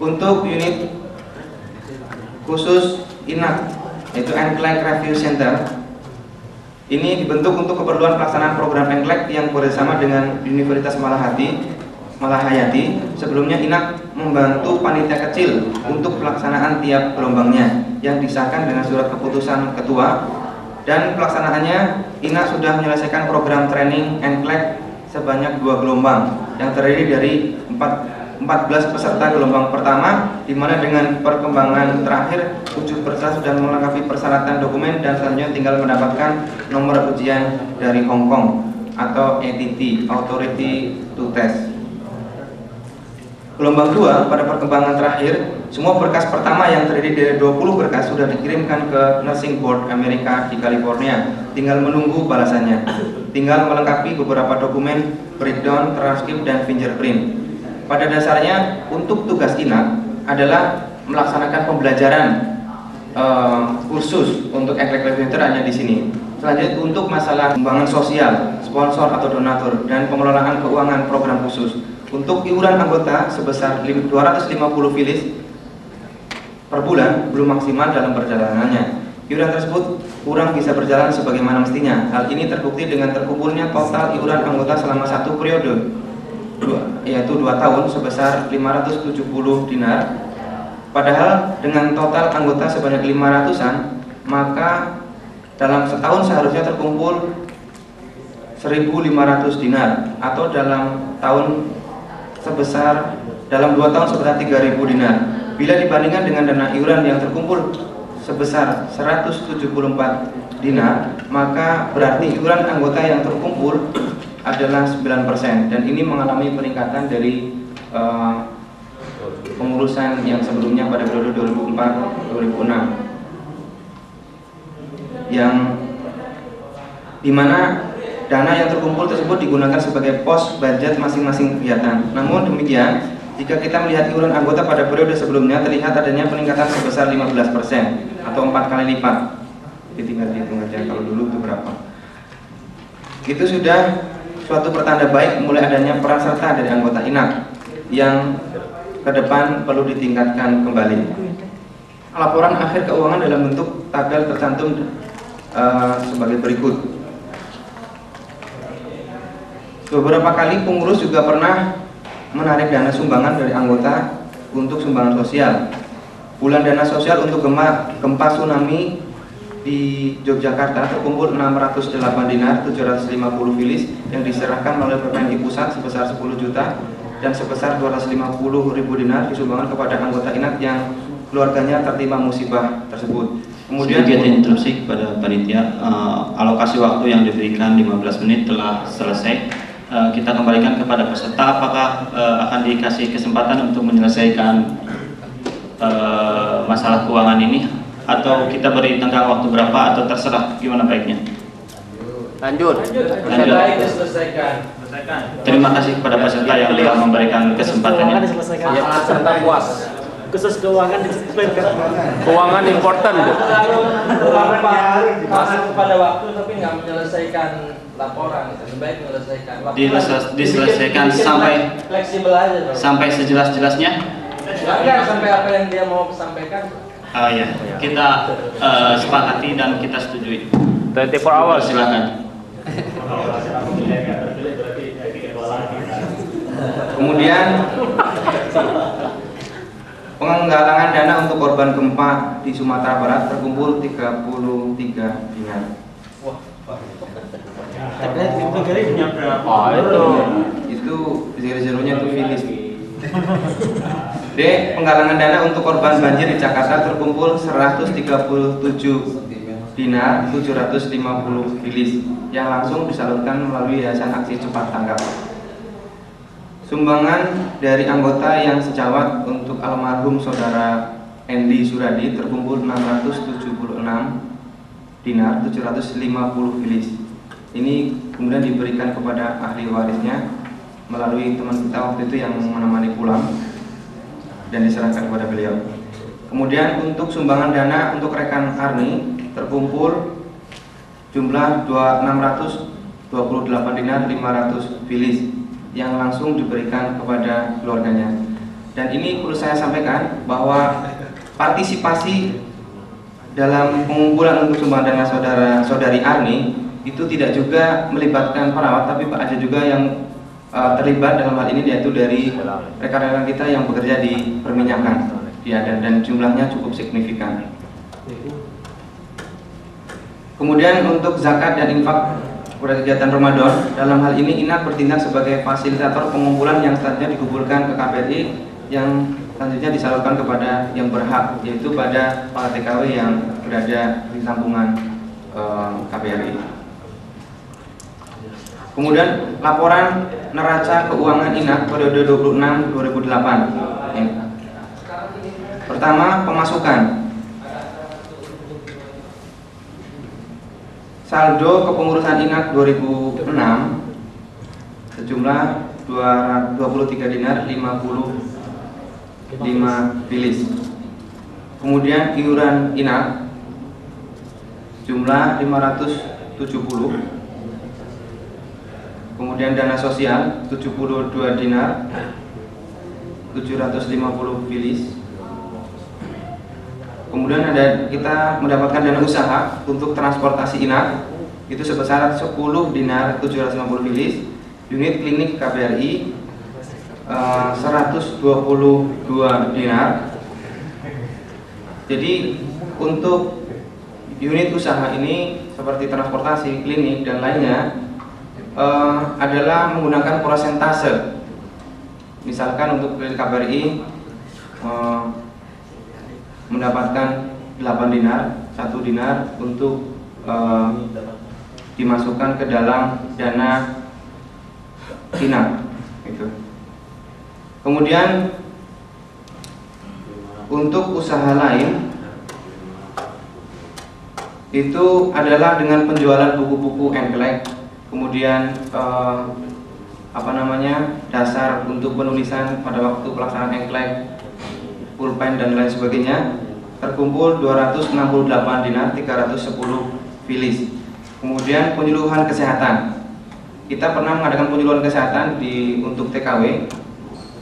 Untuk unit khusus INAK yaitu NCLEX Review Center, ini dibentuk untuk keperluan pelaksanaan program NCLEX yang bersama dengan Universitas Malahayati. Sebelumnya INAK membantu panitia kecil untuk pelaksanaan tiap gelombangnya yang disahkan dengan surat keputusan ketua, dan pelaksanaannya INAK sudah menyelesaikan program training NCLEX sebanyak 2 gelombang yang terdiri dari 14 peserta gelombang pertama, di mana dengan perkembangan terakhir 7 peserta sudah melengkapi persyaratan dokumen dan selanjutnya tinggal mendapatkan nomor ujian dari Hong Kong atau ATT, Authority to Test. Gelombang 2 pada perkembangan terakhir, semua berkas pertama yang terdiri dari 20 berkas sudah dikirimkan ke Nursing Board Amerika di California, tinggal menunggu balasannya. Tinggal melengkapi beberapa dokumen, breakdown, transkrip, dan fingerprint. Pada dasarnya untuk tugas INAK adalah melaksanakan pembelajaran khusus untuk NCLEX hanya di sini. Selanjutnya untuk masalah pengembangan sosial, sponsor atau donatur, dan pengelolaan keuangan program khusus. Untuk iuran anggota sebesar 250 filis per bulan belum maksimal dalam perjalanannya. Iuran tersebut kurang bisa berjalan sebagaimana mestinya. Hal ini terbukti dengan terkumpulnya total iuran anggota selama satu periode, yaitu 2 tahun sebesar 570 dinar. Padahal dengan total anggota sebanyak 500-an, maka dalam setahun seharusnya terkumpul 1.500 dinar, atau dalam 2 tahun sebesar 3.000 dinar. Bila dibandingkan dengan dana iuran yang terkumpul sebesar 174 dinar, maka berarti iuran anggota yang terkumpul adalah 9%, dan ini mengalami peningkatan dari pengurusan yang sebelumnya pada periode 2004-2006, yang dimana dana yang terkumpul tersebut digunakan sebagai pos budget masing-masing kegiatan. Namun demikian, jika kita melihat iuran anggota pada periode sebelumnya, terlihat adanya peningkatan sebesar 15% atau 4 kali lipat. Jadi tinggal dihitung aja kalau dulu itu berapa. Itu sudah suatu pertanda baik mulai adanya peran serta dari anggota INAK yang ke depan perlu ditingkatkan kembali. Laporan akhir keuangan dalam bentuk tabel tercantum sebagai berikut. Beberapa kali pengurus juga pernah menarik dana sumbangan dari anggota untuk sumbangan sosial. Bulan dana sosial untuk gempa tsunami di Yogyakarta terkumpul 608 dinar 750 filis yang diserahkan melalui PPNI pusat sebesar 10 juta, dan sebesar 250.000 dinar disumbangkan kepada anggota INAK yang keluarganya tertimpa musibah tersebut. Kemudian sedikit interupsi kepada panitia, alokasi waktu yang diberikan 15 menit telah selesai. Kita kembalikan kepada peserta, apakah akan dikasih kesempatan untuk menyelesaikan masalah keuangan ini, atau kita beri tenggang waktu berapa, atau terserah gimana baiknya? Lanjut. Selesaikan. Terima kasih kepada peserta yang telah memberikan kesempatannya. Ya, peserta puas. Khusus keuangan diselesaikan. Keuangan important. Masuk pada waktu tapi nggak menyelesaikan laporan, lebih baik menyelesaikan. Diselesaikan sampai fleksibel aja. Sampai sejelas-jelasnya. Enggak, sampai apa yang dia mau sampaikan. Oh ya, kita sepakati dan kita setujui. 24 hours. Silakan. Kemudian penggalangan dana untuk korban gempa di Sumatera Barat terkumpul 33 dinar. Itu zero-zeronya itu finish. D. Penggalangan dana untuk korban banjir di Jakarta terkumpul 137 dinar 750 filis yang langsung disalurkan melalui Yayasan Aksi Cepat Tanggap. Sumbangan dari anggota yang sejawat untuk almarhum saudara Endi Suradi terkumpul 676 dinar 750 filis. Ini kemudian diberikan kepada ahli warisnya melalui teman kita waktu itu yang menemani pulang, dan diserahkan kepada beliau. Kemudian untuk sumbangan dana untuk rekan Arni terkumpul jumlah 628 dinar 500 filis yang langsung diberikan kepada keluarganya. Dan ini perlu saya sampaikan bahwa partisipasi dalam pengumpulan untuk sumbangan dana saudari Arni itu tidak juga melibatkan perawat, tapi ada juga yang terlibat dalam hal ini, yaitu dari rekan-rekan kita yang bekerja di perminyakan, dan jumlahnya cukup signifikan. Kemudian untuk zakat dan infak pada kegiatan Ramadan, dalam hal ini INAK bertindak sebagai fasilitator pengumpulan yang selanjutnya dikumpulkan ke KBRI, yang selanjutnya disalurkan kepada yang berhak, yaitu pada para TKW yang berada di tabungan KBRI. Kemudian laporan neraca keuangan INAK periode 26-2008. Pertama, pemasukan. Saldo kepengurusan INAK 2006 sejumlah 23 dinar 55 filis. Kemudian iuran INAK jumlah 570. Kemudian dana sosial 72 dinar 750 filis. Kemudian kita mendapatkan dana usaha untuk transportasi inak itu sebesar 10 dinar 750 filis. Unit klinik KBRI 122 dinar. Jadi untuk unit usaha ini seperti transportasi, klinik dan lainnya adalah menggunakan persentase. Misalkan untuk klinik KBRI mendapatkan 8 dinar, 1 dinar untuk dimasukkan ke dalam dana inak gitu. Kemudian untuk usaha lain itu adalah dengan penjualan buku-buku engklek, kemudian dasar untuk penulisan pada waktu pelaksanaan engklek, pulpen dan lain sebagainya, terkumpul 268 dinar 310 filis. Kemudian penyuluhan kesehatan, kita pernah mengadakan penyuluhan kesehatan untuk TKW,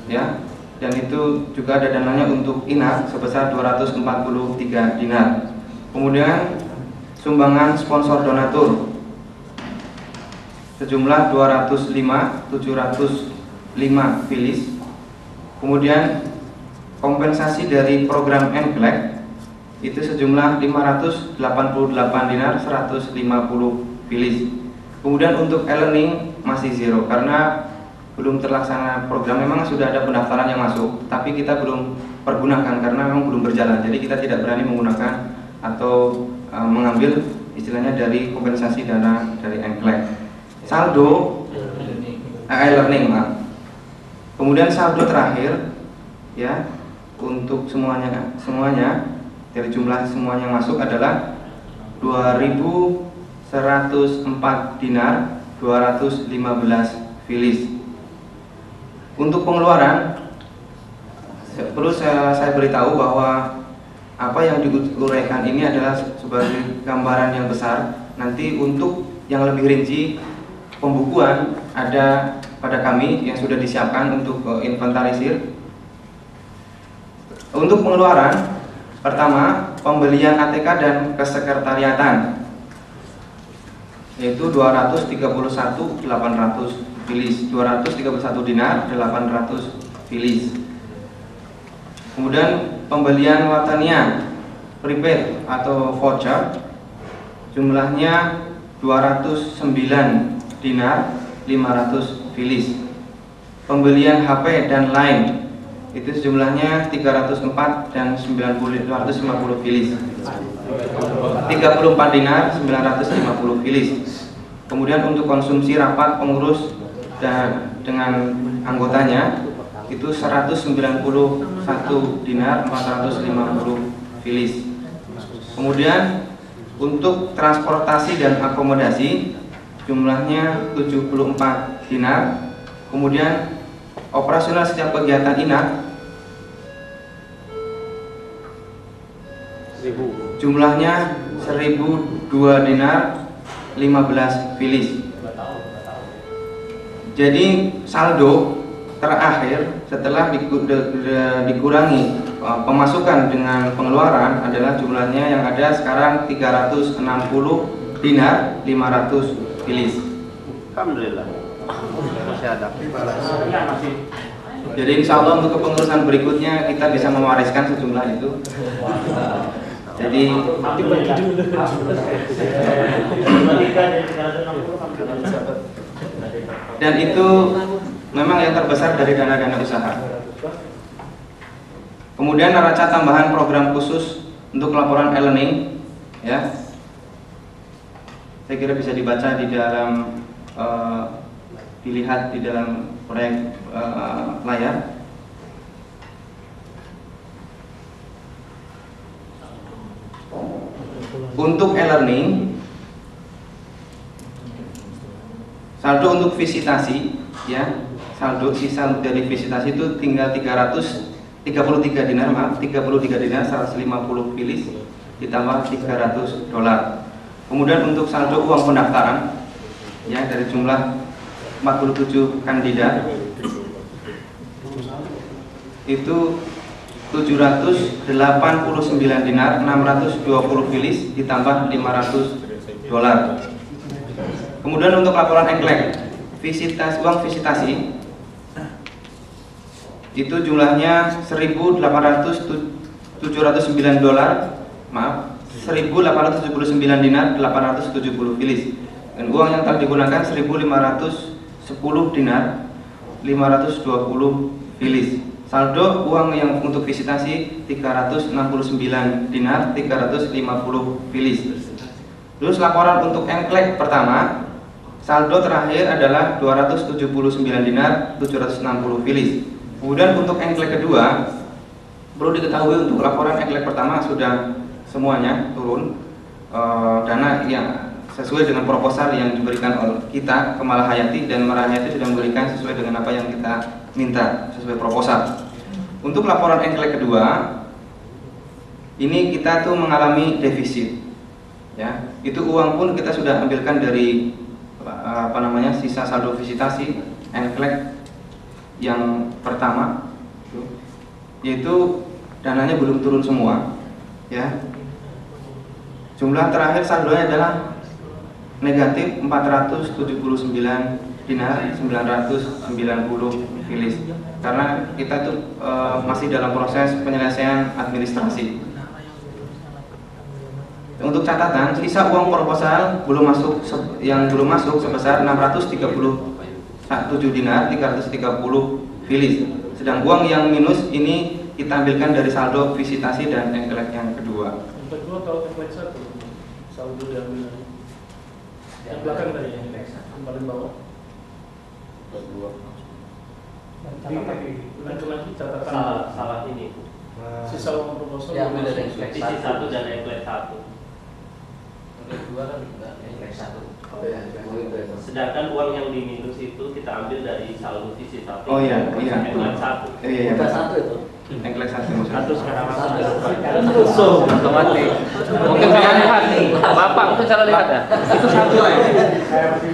ya, dan itu juga ada dananya untuk inak sebesar 243 dinar. Kemudian sumbangan sponsor donatur sejumlah 205.705 filis. Kemudian kompensasi dari program engklek itu sejumlah 588 dinar 150 filis. Kemudian untuk e-learning masih zero karena belum terlaksana program. Memang sudah ada pendaftaran yang masuk, tapi kita belum pergunakan karena memang belum berjalan. Jadi kita tidak berani menggunakan atau mengambil istilahnya dari kompensasi dana dari engklek. Saldo e-learning, maaf. Kemudian saldo terakhir, ya, untuk semuanya dari jumlah semuanya masuk adalah 2.104 dinar 215 filis. Untuk pengeluaran perlu saya beritahu bahwa apa yang diuraikan ini adalah sebagai gambaran yang besar. Nanti untuk yang lebih rinci pembukuan ada pada kami yang sudah disiapkan untuk inventarisir. Untuk pengeluaran pertama, pembelian ATK dan kesekretariatan yaitu 231.800 filis, 231 dinar 800 filis. Kemudian pembelian watania prepaid atau voucher jumlahnya 209 dinar 500 filis. Pembelian HP dan lain itu jumlahnya 304 dan 250 filis. 34 dinar 950 filis. Kemudian untuk konsumsi rapat pengurus dan dengan anggotanya itu 191 dinar 450 filis. Kemudian untuk transportasi dan akomodasi jumlahnya 74 dinar. Kemudian operasional setiap kegiatan inak jumlahnya 1.002 dinar 15 filis. Jadi saldo terakhir setelah dikurangi pemasukan dengan pengeluaran adalah jumlahnya yang ada sekarang 360 dinar 500 filis. Alhamdulillah. Masih ada. Jadi insya Allah untuk kepengurusan berikutnya kita bisa mewariskan sejumlah itu. Jadi dan itu memang yang terbesar dari dana-dana usaha. Kemudian neraca tambahan program khusus untuk laporan e-learning, ya, saya kira bisa dibaca di dalam dilihat di dalam proyek layar. Untuk e-learning, saldo untuk visitasi, ya, saldo sisa dari visitasi itu tinggal 33 dinar 150 filis ditambah $300. Kemudian untuk saldo uang pendaftaran, ya, dari jumlah 47 kandidat itu 789 dinar, 620 filis ditambah 500 dolar. Kemudian untuk laporan engklek, uang visitasi itu jumlahnya 1.879 dolar, maaf, 1.879 dinar, 870 filis. Dan uang yang telah digunakan 1.510 dinar, 520 filis. Saldo uang yang untuk visitasi 369 dinar, 350 filis. Terus laporan untuk engklek pertama, saldo terakhir adalah 279 dinar, 760 filis. Kemudian untuk engklek kedua, perlu diketahui untuk laporan engklek pertama sudah semuanya turun dana yang sesuai dengan proposal yang diberikan oleh kita, Kemala Hayati dan Merahayati sudah memberikan sesuai dengan apa yang kita minta, sesuai proposal. Untuk laporan engklek kedua, ini kita tuh mengalami defisit, ya. Itu uang pun kita sudah ambilkan dari sisa saldo visitasi engklek yang pertama, yaitu dananya belum turun semua, ya. Jumlah terakhir saldonya adalah negatif 479 dinar, 990 filis. Karena kita tuh masih dalam proses penyelesaian administrasi. Untuk catatan, sisa uang proposal yang belum masuk sebesar 637 dinar, 330 filis. Sedang uang yang minus ini kita ambilkan dari saldo visitasi dan engklek yang kedua. Yang kedua kalau engklek 1, saldo diambil yang belakang tadi, yang paling bawah. Catatan salah ini. Sisa uang proposal diambil dari engklek 1 dan engklek 1. Kedua kan enggak engklek 1. Sedangkan uang yang diminus itu kita ambil dari saldo visitasi. Oh iya, engklek 1. Iya. Engklek 1 itu. Engklek 1 sekarang otomatis. Mungkin salah lihat nih. Bapak mungkin salah lihat ya. Itu 1 ya.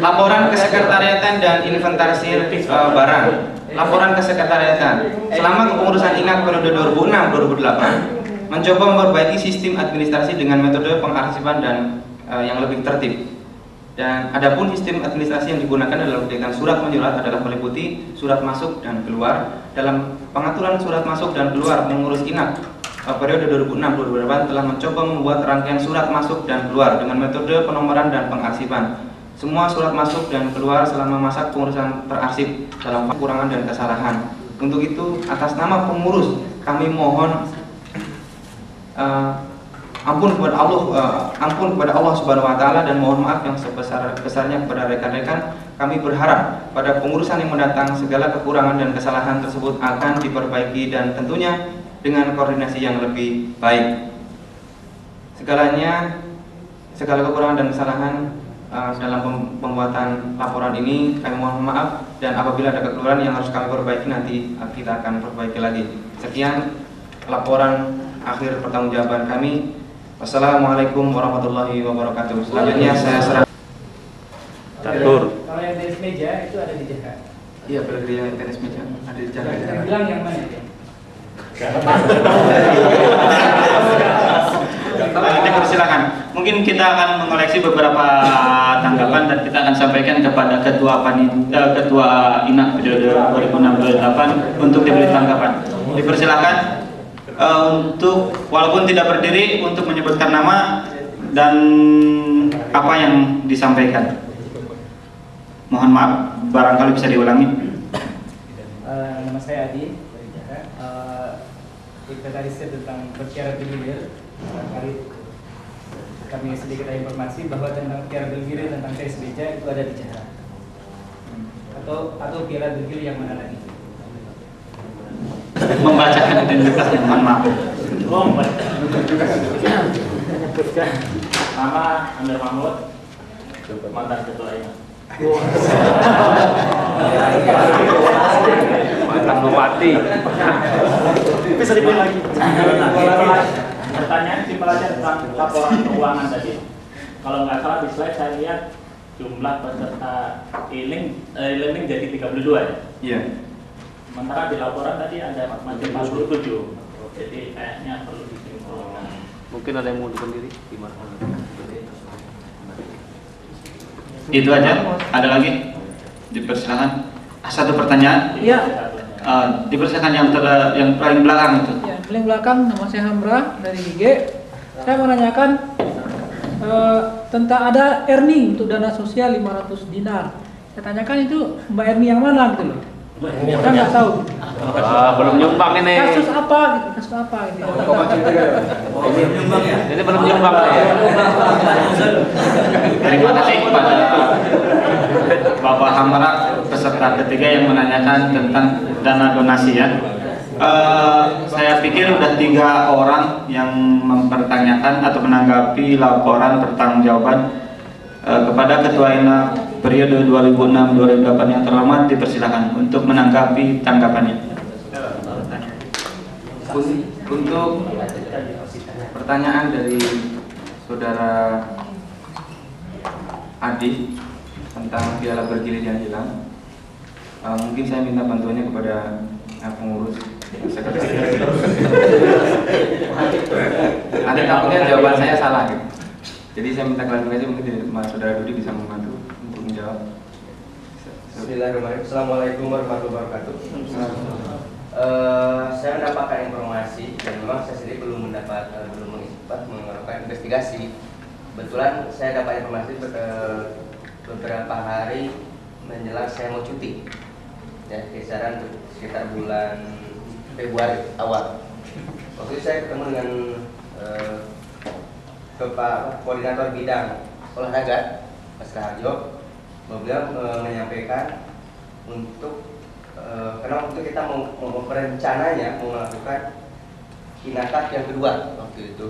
Laporan kesekretariatan dan inventarisir barang. Laporan kesekretariatan. Selama kepengurusan INAK periode 2006-2008 mencoba memperbaiki sistem administrasi dengan metode pengarsipan dan yang lebih tertib. Dan adapun sistem administrasi yang digunakan dalam kegiatan surat menyurat adalah meliputi surat masuk dan keluar. Dalam pengaturan surat masuk dan keluar mengurus INAK periode 2006-2008 telah mencoba membuat rangkaian surat masuk dan keluar dengan metode penomoran dan pengarsipan. Semua surat masuk dan keluar selama masa pengurusan terarsip dalam kekurangan dan kesalahan. Untuk itu, atas nama pengurus kami mohon ampun kepada Allah Subhanahu wa taala dan mohon maaf yang sebesar-besarnya kepada rekan-rekan. Kami berharap pada pengurusan yang mendatang segala kekurangan dan kesalahan tersebut akan diperbaiki dan tentunya dengan koordinasi yang lebih baik. Segala kekurangan dan kesalahan dalam pembuatan laporan ini kami mohon maaf, dan apabila ada kekurangan yang harus kami perbaiki nanti kita akan perbaiki lagi. Sekian laporan akhir pertanggungjawaban kami. Wassalamualaikum warahmatullahi wabarakatuh. Selanjutnya saya serah. Kalau yang tenis meja itu ada di Jakarta. Iya, berarti yang tenis meja ada di Jakarta. Yang bilang yang mana ya? Silakan. Mungkin kita akan mengoleksi beberapa tanggapan dan kita akan sampaikan kepada ketua INAK periode 2006-2008 untuk diberi tanggapan. Dipersilakan untuk walaupun tidak berdiri untuk menyebutkan nama dan apa yang disampaikan. Mohon maaf, barangkali bisa diulangi. Nama saya Adi dari Jakarta. Inventarisir tentang perkara bergilir. Kami sedikit informasi bahwa tentang piala bergilir tentang tenis meja itu ada di Jakarta. Atau piala bergilir yang mana lagi? Membacakan identitas, mohon maaf. Nama Amir Mahmud, mantan ketua INAK. Mantan bupati. Bisa dipilih lagi. Pertanyaan simpel aja tentang laporan keuangan tadi. Kalau nggak salah di slide saya lihat jumlah peserta e-learning jadi 32 ya? Iya. Sementara di laporan tadi ada masih 47. Jadi kayaknya perlu disimpulkan. Mungkin ada yang mau dipendiri gimana? Itu aja. Ada lagi? Dipersilakan. Satu pertanyaan. Iya. Dipersilakan yang paling belakang itu. Ya, paling belakang, nama saya Hamra dari IG. Saya mau nanyakan tentang ada Erni untuk dana sosial 500 dinar. Saya tanyakan itu Mbak Erni yang mana gitu loh. Saya nggak tahu. Belum nyumbang ini. Kasus apa gitu? Kasus apa gitu? Belum nyumbang ya? Ini belum nyumbang ya. Terima kasih kepada Bapak Hamra peserta ketiga yang menanyakan tentang dana donasi ya. Saya pikir sudah 3 orang yang mempertanyakan atau menanggapi laporan pertanggungjawaban kepada Ketua INAK periode 2006-2008 yang terhormat, dipersilakan untuk menanggapi tanggapannya. Untuk pertanyaan dari saudara Adi tentang piala bergilir yang hilang, mungkin saya minta bantuannya kepada pengurus sekretariat. Nanti takutnya jawaban saya salah gitu. Jadi saya minta klarifikasi, mungkin Mas Saudara Dudi bisa membantu untuk menjawab. Bismillahirrahmanirrahim. Assalamualaikum warahmatullahi wabarakatuh. Saya mendapatkan informasi dan memang saya sendiri belum melakukan investigasi. Kebetulan saya dapat informasi beberapa hari menjelang saya mau cuti, ya kisaran sekitar bulan Februari awal. Waktu itu saya ketemu dengan koordinator bidang olahraga Mas Raharjo. Beliau menyampaikan untuk karena waktu itu kita mau rencananya mau melakukan inakat yang kedua waktu itu,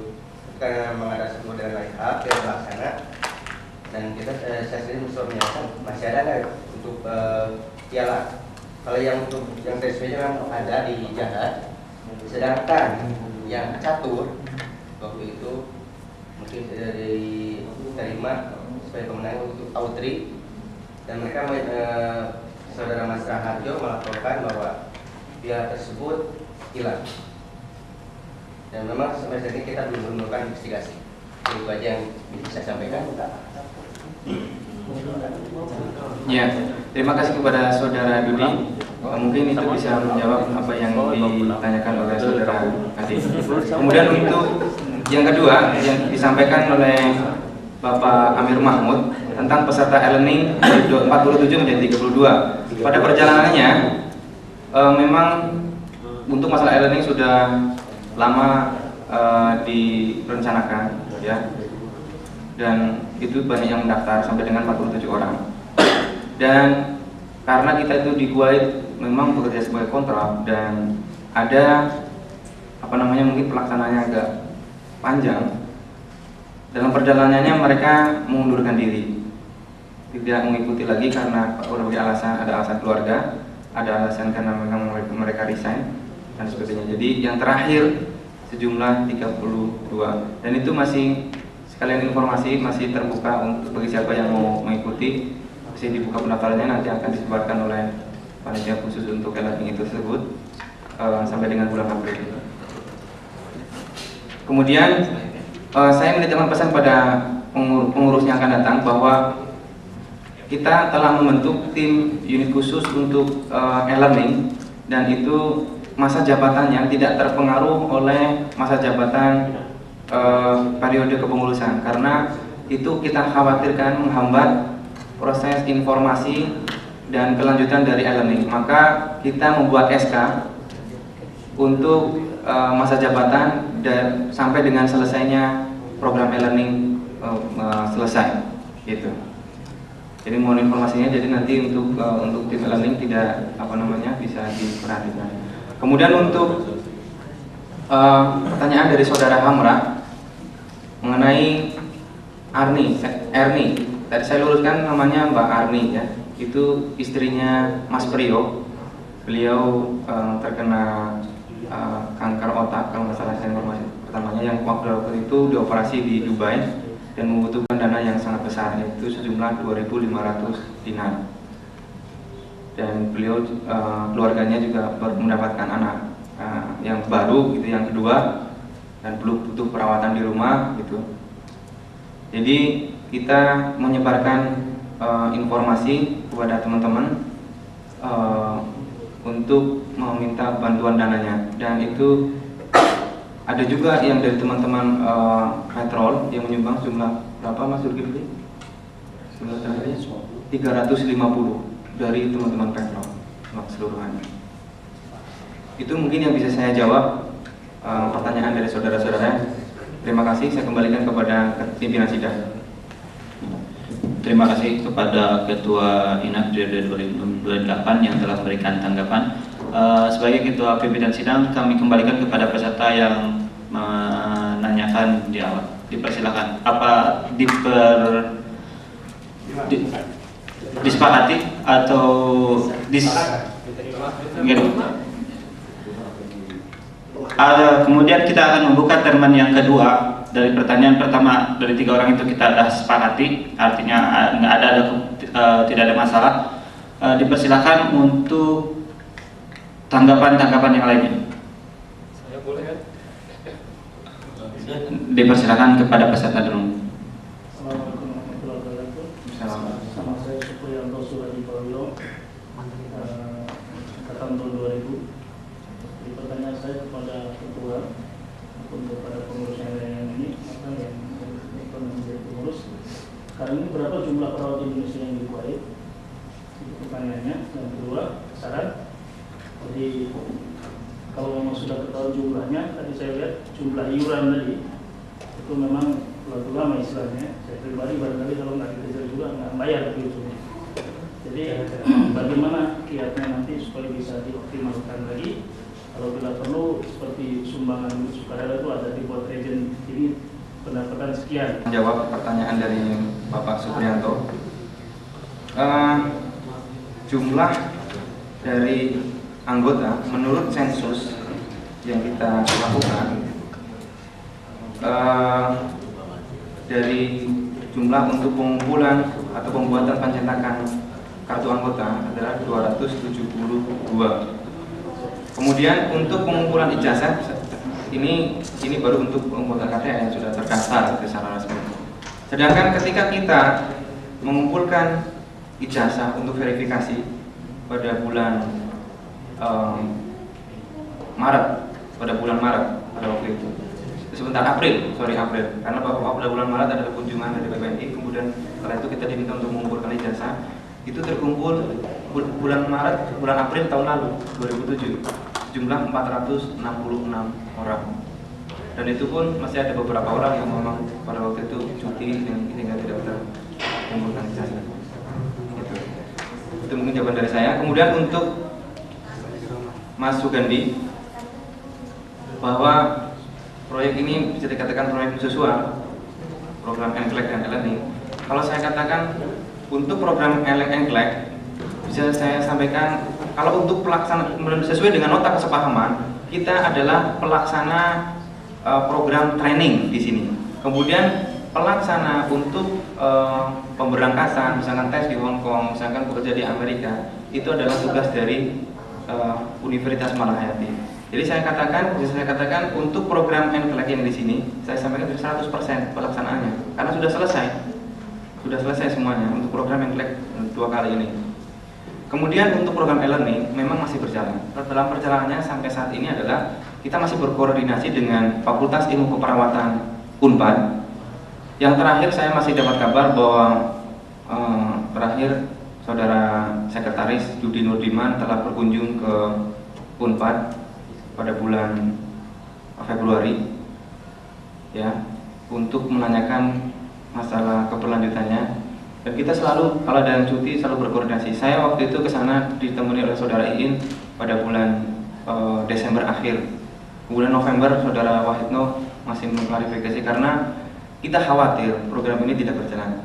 karena memang ada satu dan lain hal yang pelaksana, dan kita saya sendiri menyampaikan masih ada nggak untuk piala. Kalau yang untuk yang TSB memang ada di Jahat, sedangkan yang catur waktu itu mungkin sudah diterima sebagai pemenang untuk Autri, dan mereka saudara Mas Raharjo melaporkan bahwa piala tersebut hilang, dan memang sampai saat ini kita belum melakukan investigasi. Itu aja yang bisa saya sampaikan. Ya, terima kasih kepada saudara Dudi. Mungkin itu bisa menjawab apa yang ditanyakan oleh saudara Adi. Kemudian untuk yang kedua yang disampaikan oleh Bapak Amir Mahmud tentang peserta e-learning dari 47 menjadi 32. Pada perjalanannya memang untuk masalah e-learning sudah lama direncanakan ya. Dan itu banyak yang mendaftar sampai dengan 47 orang. Dan karena kita itu di Kuwait memang bekerja sebagai kontrak dan ada mungkin pelaksanaannya agak panjang. Dalam perjalanannya mereka mengundurkan diri, tidak mengikuti lagi karena berbagai alasan, ada alasan keluarga, ada alasan karena memang mereka resign dan sebagainya. Jadi yang terakhir sejumlah 32, dan itu masih sekalian informasi masih terbuka untuk bagi siapa yang mau mengikuti. Masih dibuka pendaftarannya, nanti akan disebarkan oleh panitia khusus untuk e-learning itu tersebut sampai dengan bulan April. Kemudian saya menitipkan pesan pada pengurus yang akan datang bahwa kita telah membentuk tim unit khusus untuk e-learning, dan itu masa jabatannya tidak terpengaruh oleh masa jabatan periode kepengurusan, karena itu kita khawatirkan menghambat proses informasi dan kelanjutan dari e-learning. Maka kita membuat SK untuk masa jabatan dan sampai dengan selesainya program e-learning selesai gitu. Jadi mohon informasinya, jadi nanti untuk tim e-learning tidak bisa diperhatikan. Kemudian untuk pertanyaan dari saudara Hamra mengenai Erni, tadi saya luruskan namanya Mbak Arni ya, itu istrinya Mas Priyo. Beliau terkena kanker otak kalau nggak salah saya informasi pertamanya, yang waktu itu dioperasi di Dubai, dan membutuhkan dana yang sangat besar, yaitu sejumlah 2.500 dinar. Dan beliau keluarganya juga baru mendapatkan anak yang baru gitu, yang kedua, dan belum butuh perawatan di rumah gitu. Jadi kita menyebarkan informasi kepada teman-teman untuk meminta bantuan dananya, dan itu ada juga yang dari teman-teman petrol yang menyumbang jumlah berapa Mas Zulkifli? 350 dari teman-teman petrol keseluruhannya. Itu mungkin yang bisa saya jawab pertanyaan dari saudara-saudara. Terima kasih, saya kembalikan kepada pimpinan sidang. Terima kasih kepada Ketua INAK periode 2028 yang telah memberikan tanggapan. Sebagai Ketua pimpinan sidang, kami kembalikan kepada peserta yang menanyakan di awal. Dipersilakan. Apa disepakati atau kemudian kita akan membuka termen yang kedua. Dari pertanyaan pertama dari 3 orang itu kita sudah sepakati, artinya tidak ada masalah. Dipersilakan untuk tanggapan-tanggapan yang lainnya. Saya boleh kan? Dipersilakan kepada peserta dulu. Assalamualaikum warahmatullahi wabarakatuh. Sama saya Supriyanto Suradi Prawiro, angkatan tahun 2000. Jadi pertanyaan saya kepada ketua maupun kepada pengurus yang lain ini, maka yang menjadi pengurus, sekarang ini berapa jumlah perawat Indonesia yang di Kuwait? Itu pertanyaannya. Yang kedua, saran. Jadi kalau memang sudah ketahuan jumlahnya, tadi saya lihat jumlah iuran tadi itu memang lalu lama istilahnya. Saya pribadi barangkali kalau nggak dikejar juga nggak bayar ke ujungnya. Jadi bagaimana kiatnya nanti supaya bisa dioptimalkan lagi? Kalau bila perlu seperti sumbangan sukarela itu ada dibuat region ini pendapatan sekian. Menjawab pertanyaan dari Bapak Supriyanto, jumlah dari anggota menurut sensus yang kita lakukan, dari jumlah untuk pengumpulan atau pembuatan pencetakan kartu anggota adalah 272. Kemudian untuk pengumpulan ijazah ini baru untuk pengumpulan KTA yang sudah terdaftar secara resmi. Sedangkan ketika kita mengumpulkan ijazah untuk verifikasi pada bulan Maret pada waktu itu. April, karena pada bulan Maret ada kunjungan dari PPNI, kemudian setelah itu kita diminta untuk mengumpulkan ijazah. Itu terkumpul bulan April tahun lalu 2007 jumlah 466 orang, dan itu pun masih ada beberapa orang yang memang pada waktu itu cuti sehingga tidak bisa mengumpulkan ijazah. Itu mungkin jawaban dari saya. Kemudian untuk Mas Sugandi, bahwa proyek ini bisa dikatakan proyek mercusuar, program NCLEX dan e-learning. Kalau saya katakan untuk program NCLEX, bisa saya sampaikan kalau untuk pelaksanaan sesuai dengan nota kesepahaman, kita adalah pelaksana program training di sini. Kemudian pelaksana untuk pemberangkatan, misalkan tes di Hong Kong, misalkan bekerja di Amerika, itu adalah tugas dari Universitas Malahayati. Jadi bisa saya katakan untuk program NCLEX yang di sini, saya sampaikan 100% pelaksanaannya, karena sudah selesai semuanya untuk program NCLEX 2 kali ini. Kemudian untuk program e-learning memang masih berjalan. Dalam perjalanannya sampai saat ini adalah kita masih berkoordinasi dengan Fakultas Ilmu Keperawatan Unpad. Yang terakhir saya masih dapat kabar bahwa terakhir Saudara Sekretaris Judi Nurdiman telah berkunjung ke Unpad pada bulan Februari, ya, untuk menanyakan masalah keberlanjutannya. Dan kita selalu, kalau ada yang cuti, selalu berkoordinasi. Saya waktu itu ke sana ditemani oleh Saudara Iin pada bulan Desember akhir. Kemudian November Saudara Wahidno masih mengklarifikasi karena kita khawatir program ini tidak berjalan.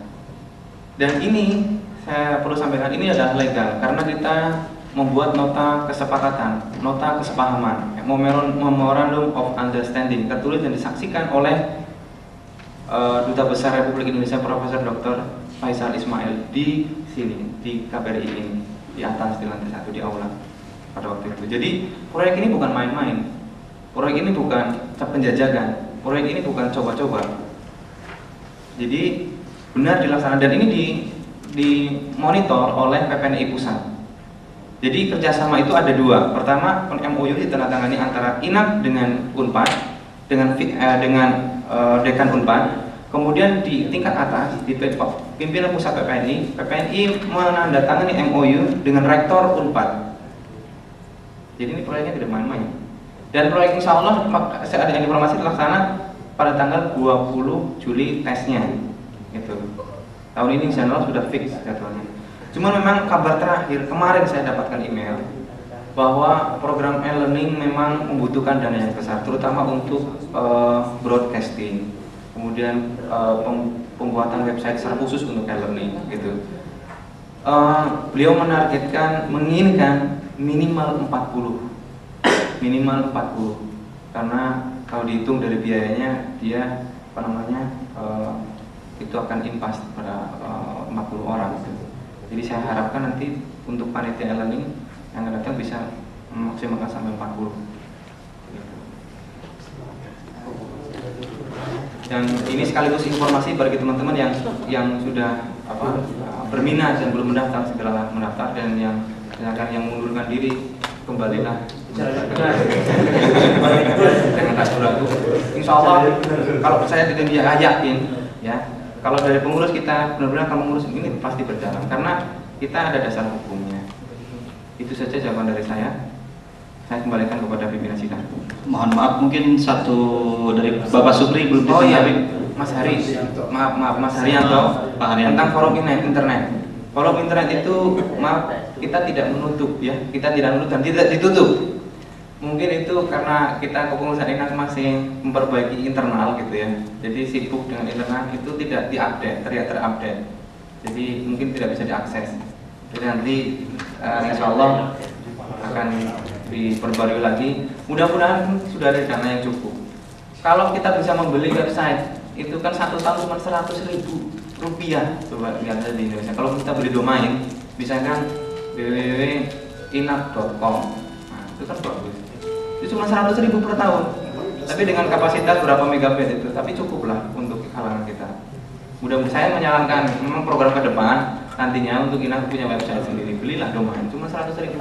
Dan ini saya perlu sampaikan, ini adalah legal karena kita membuat nota kesepakatan, nota kesepahaman, Memorandum of Understanding, tertulis dan disaksikan oleh Duta Besar Republik Indonesia Profesor Dr. Faisal Ismail di sini, di KBRI ini, di atas di lantai 1 di aula pada waktu itu. Jadi proyek ini bukan main-main, proyek ini bukan penjajakan, proyek ini bukan coba-coba. Jadi benar dilaksanakan dan ini dimonitor oleh PPNI Pusat. Jadi kerjasama itu ada dua. Pertama, MOU ditandatangani antara INAK dengan Unpad, dengan Dekan Unpad. Kemudian di tingkat atas, di pimpinan pusat PPNI menandatangani MOU dengan Rektor Unpad. Jadi ini proyeknya tidak main-main. Dan proyek insya Allah, saya ada informasi dilaksanakan pada tanggal 20 Juli tesnya. Gitu. Tahun ini insya Allah sudah fix jadwalnya. Cuma memang kabar terakhir kemarin saya dapatkan email bahwa program e-learning memang membutuhkan dana yang besar, terutama untuk broadcasting, kemudian pembuatan website secara khusus untuk e-learning gitu. Beliau menginginkan minimal 40 karena kalau dihitung dari biayanya dia itu akan impas pada 40 orang gitu. Jadi saya harapkan nanti untuk panitia e-learning yang akan datang bisa memaksimalkan sampai 40. Dan ini sekaligus informasi bagi teman-teman yang sudah berminat dan belum mendaftar, segeralah mendaftar, dan yang mengundurkan diri kembalilah. Jangan ragu-ragu. Insya Allah kalau percaya dengan dia yakin ya. Kalau dari pengurus kita benar-benar kalau mengurus ini pasti berjalan karena kita ada dasar hukumnya. Itu saja jawaban dari saya. Saya kembalikan kepada pimpinan sidang. Mohon maaf, mungkin satu dari Bapak Supri belum Oh iya, Mas Hari. Maaf Mas Haryanto tentang forum internet. Forum internet itu maaf kita tidak menutup ya, kita tidak menutup dan tidak ditutup. Mungkin itu karena kita kepengurusan INAK masih memperbaiki internal gitu ya. Jadi sibuk dengan internal itu tidak diupdate, terupdate. Jadi mungkin tidak bisa diakses. Jadi nanti insya Allah akan diperbarui lagi. Mudah-mudahan sudah ada dana yang cukup. Kalau kita bisa membeli website itu kan 1 tahun cuma 100.000 rupiah. Coba lihat di Indonesia. Kalau kita beli domain, misalkan www.inak.com, nah itu kan bagus. Itu cuma 100.000 per tahun. Tapi dengan kapasitas berapa megabit itu, tapi cukup lah untuk kalangan kita. Mudah-mudahan saya menyarankan memang program ke depan nantinya untuk INAK punya website sendiri, belilah domain cuma 100.000.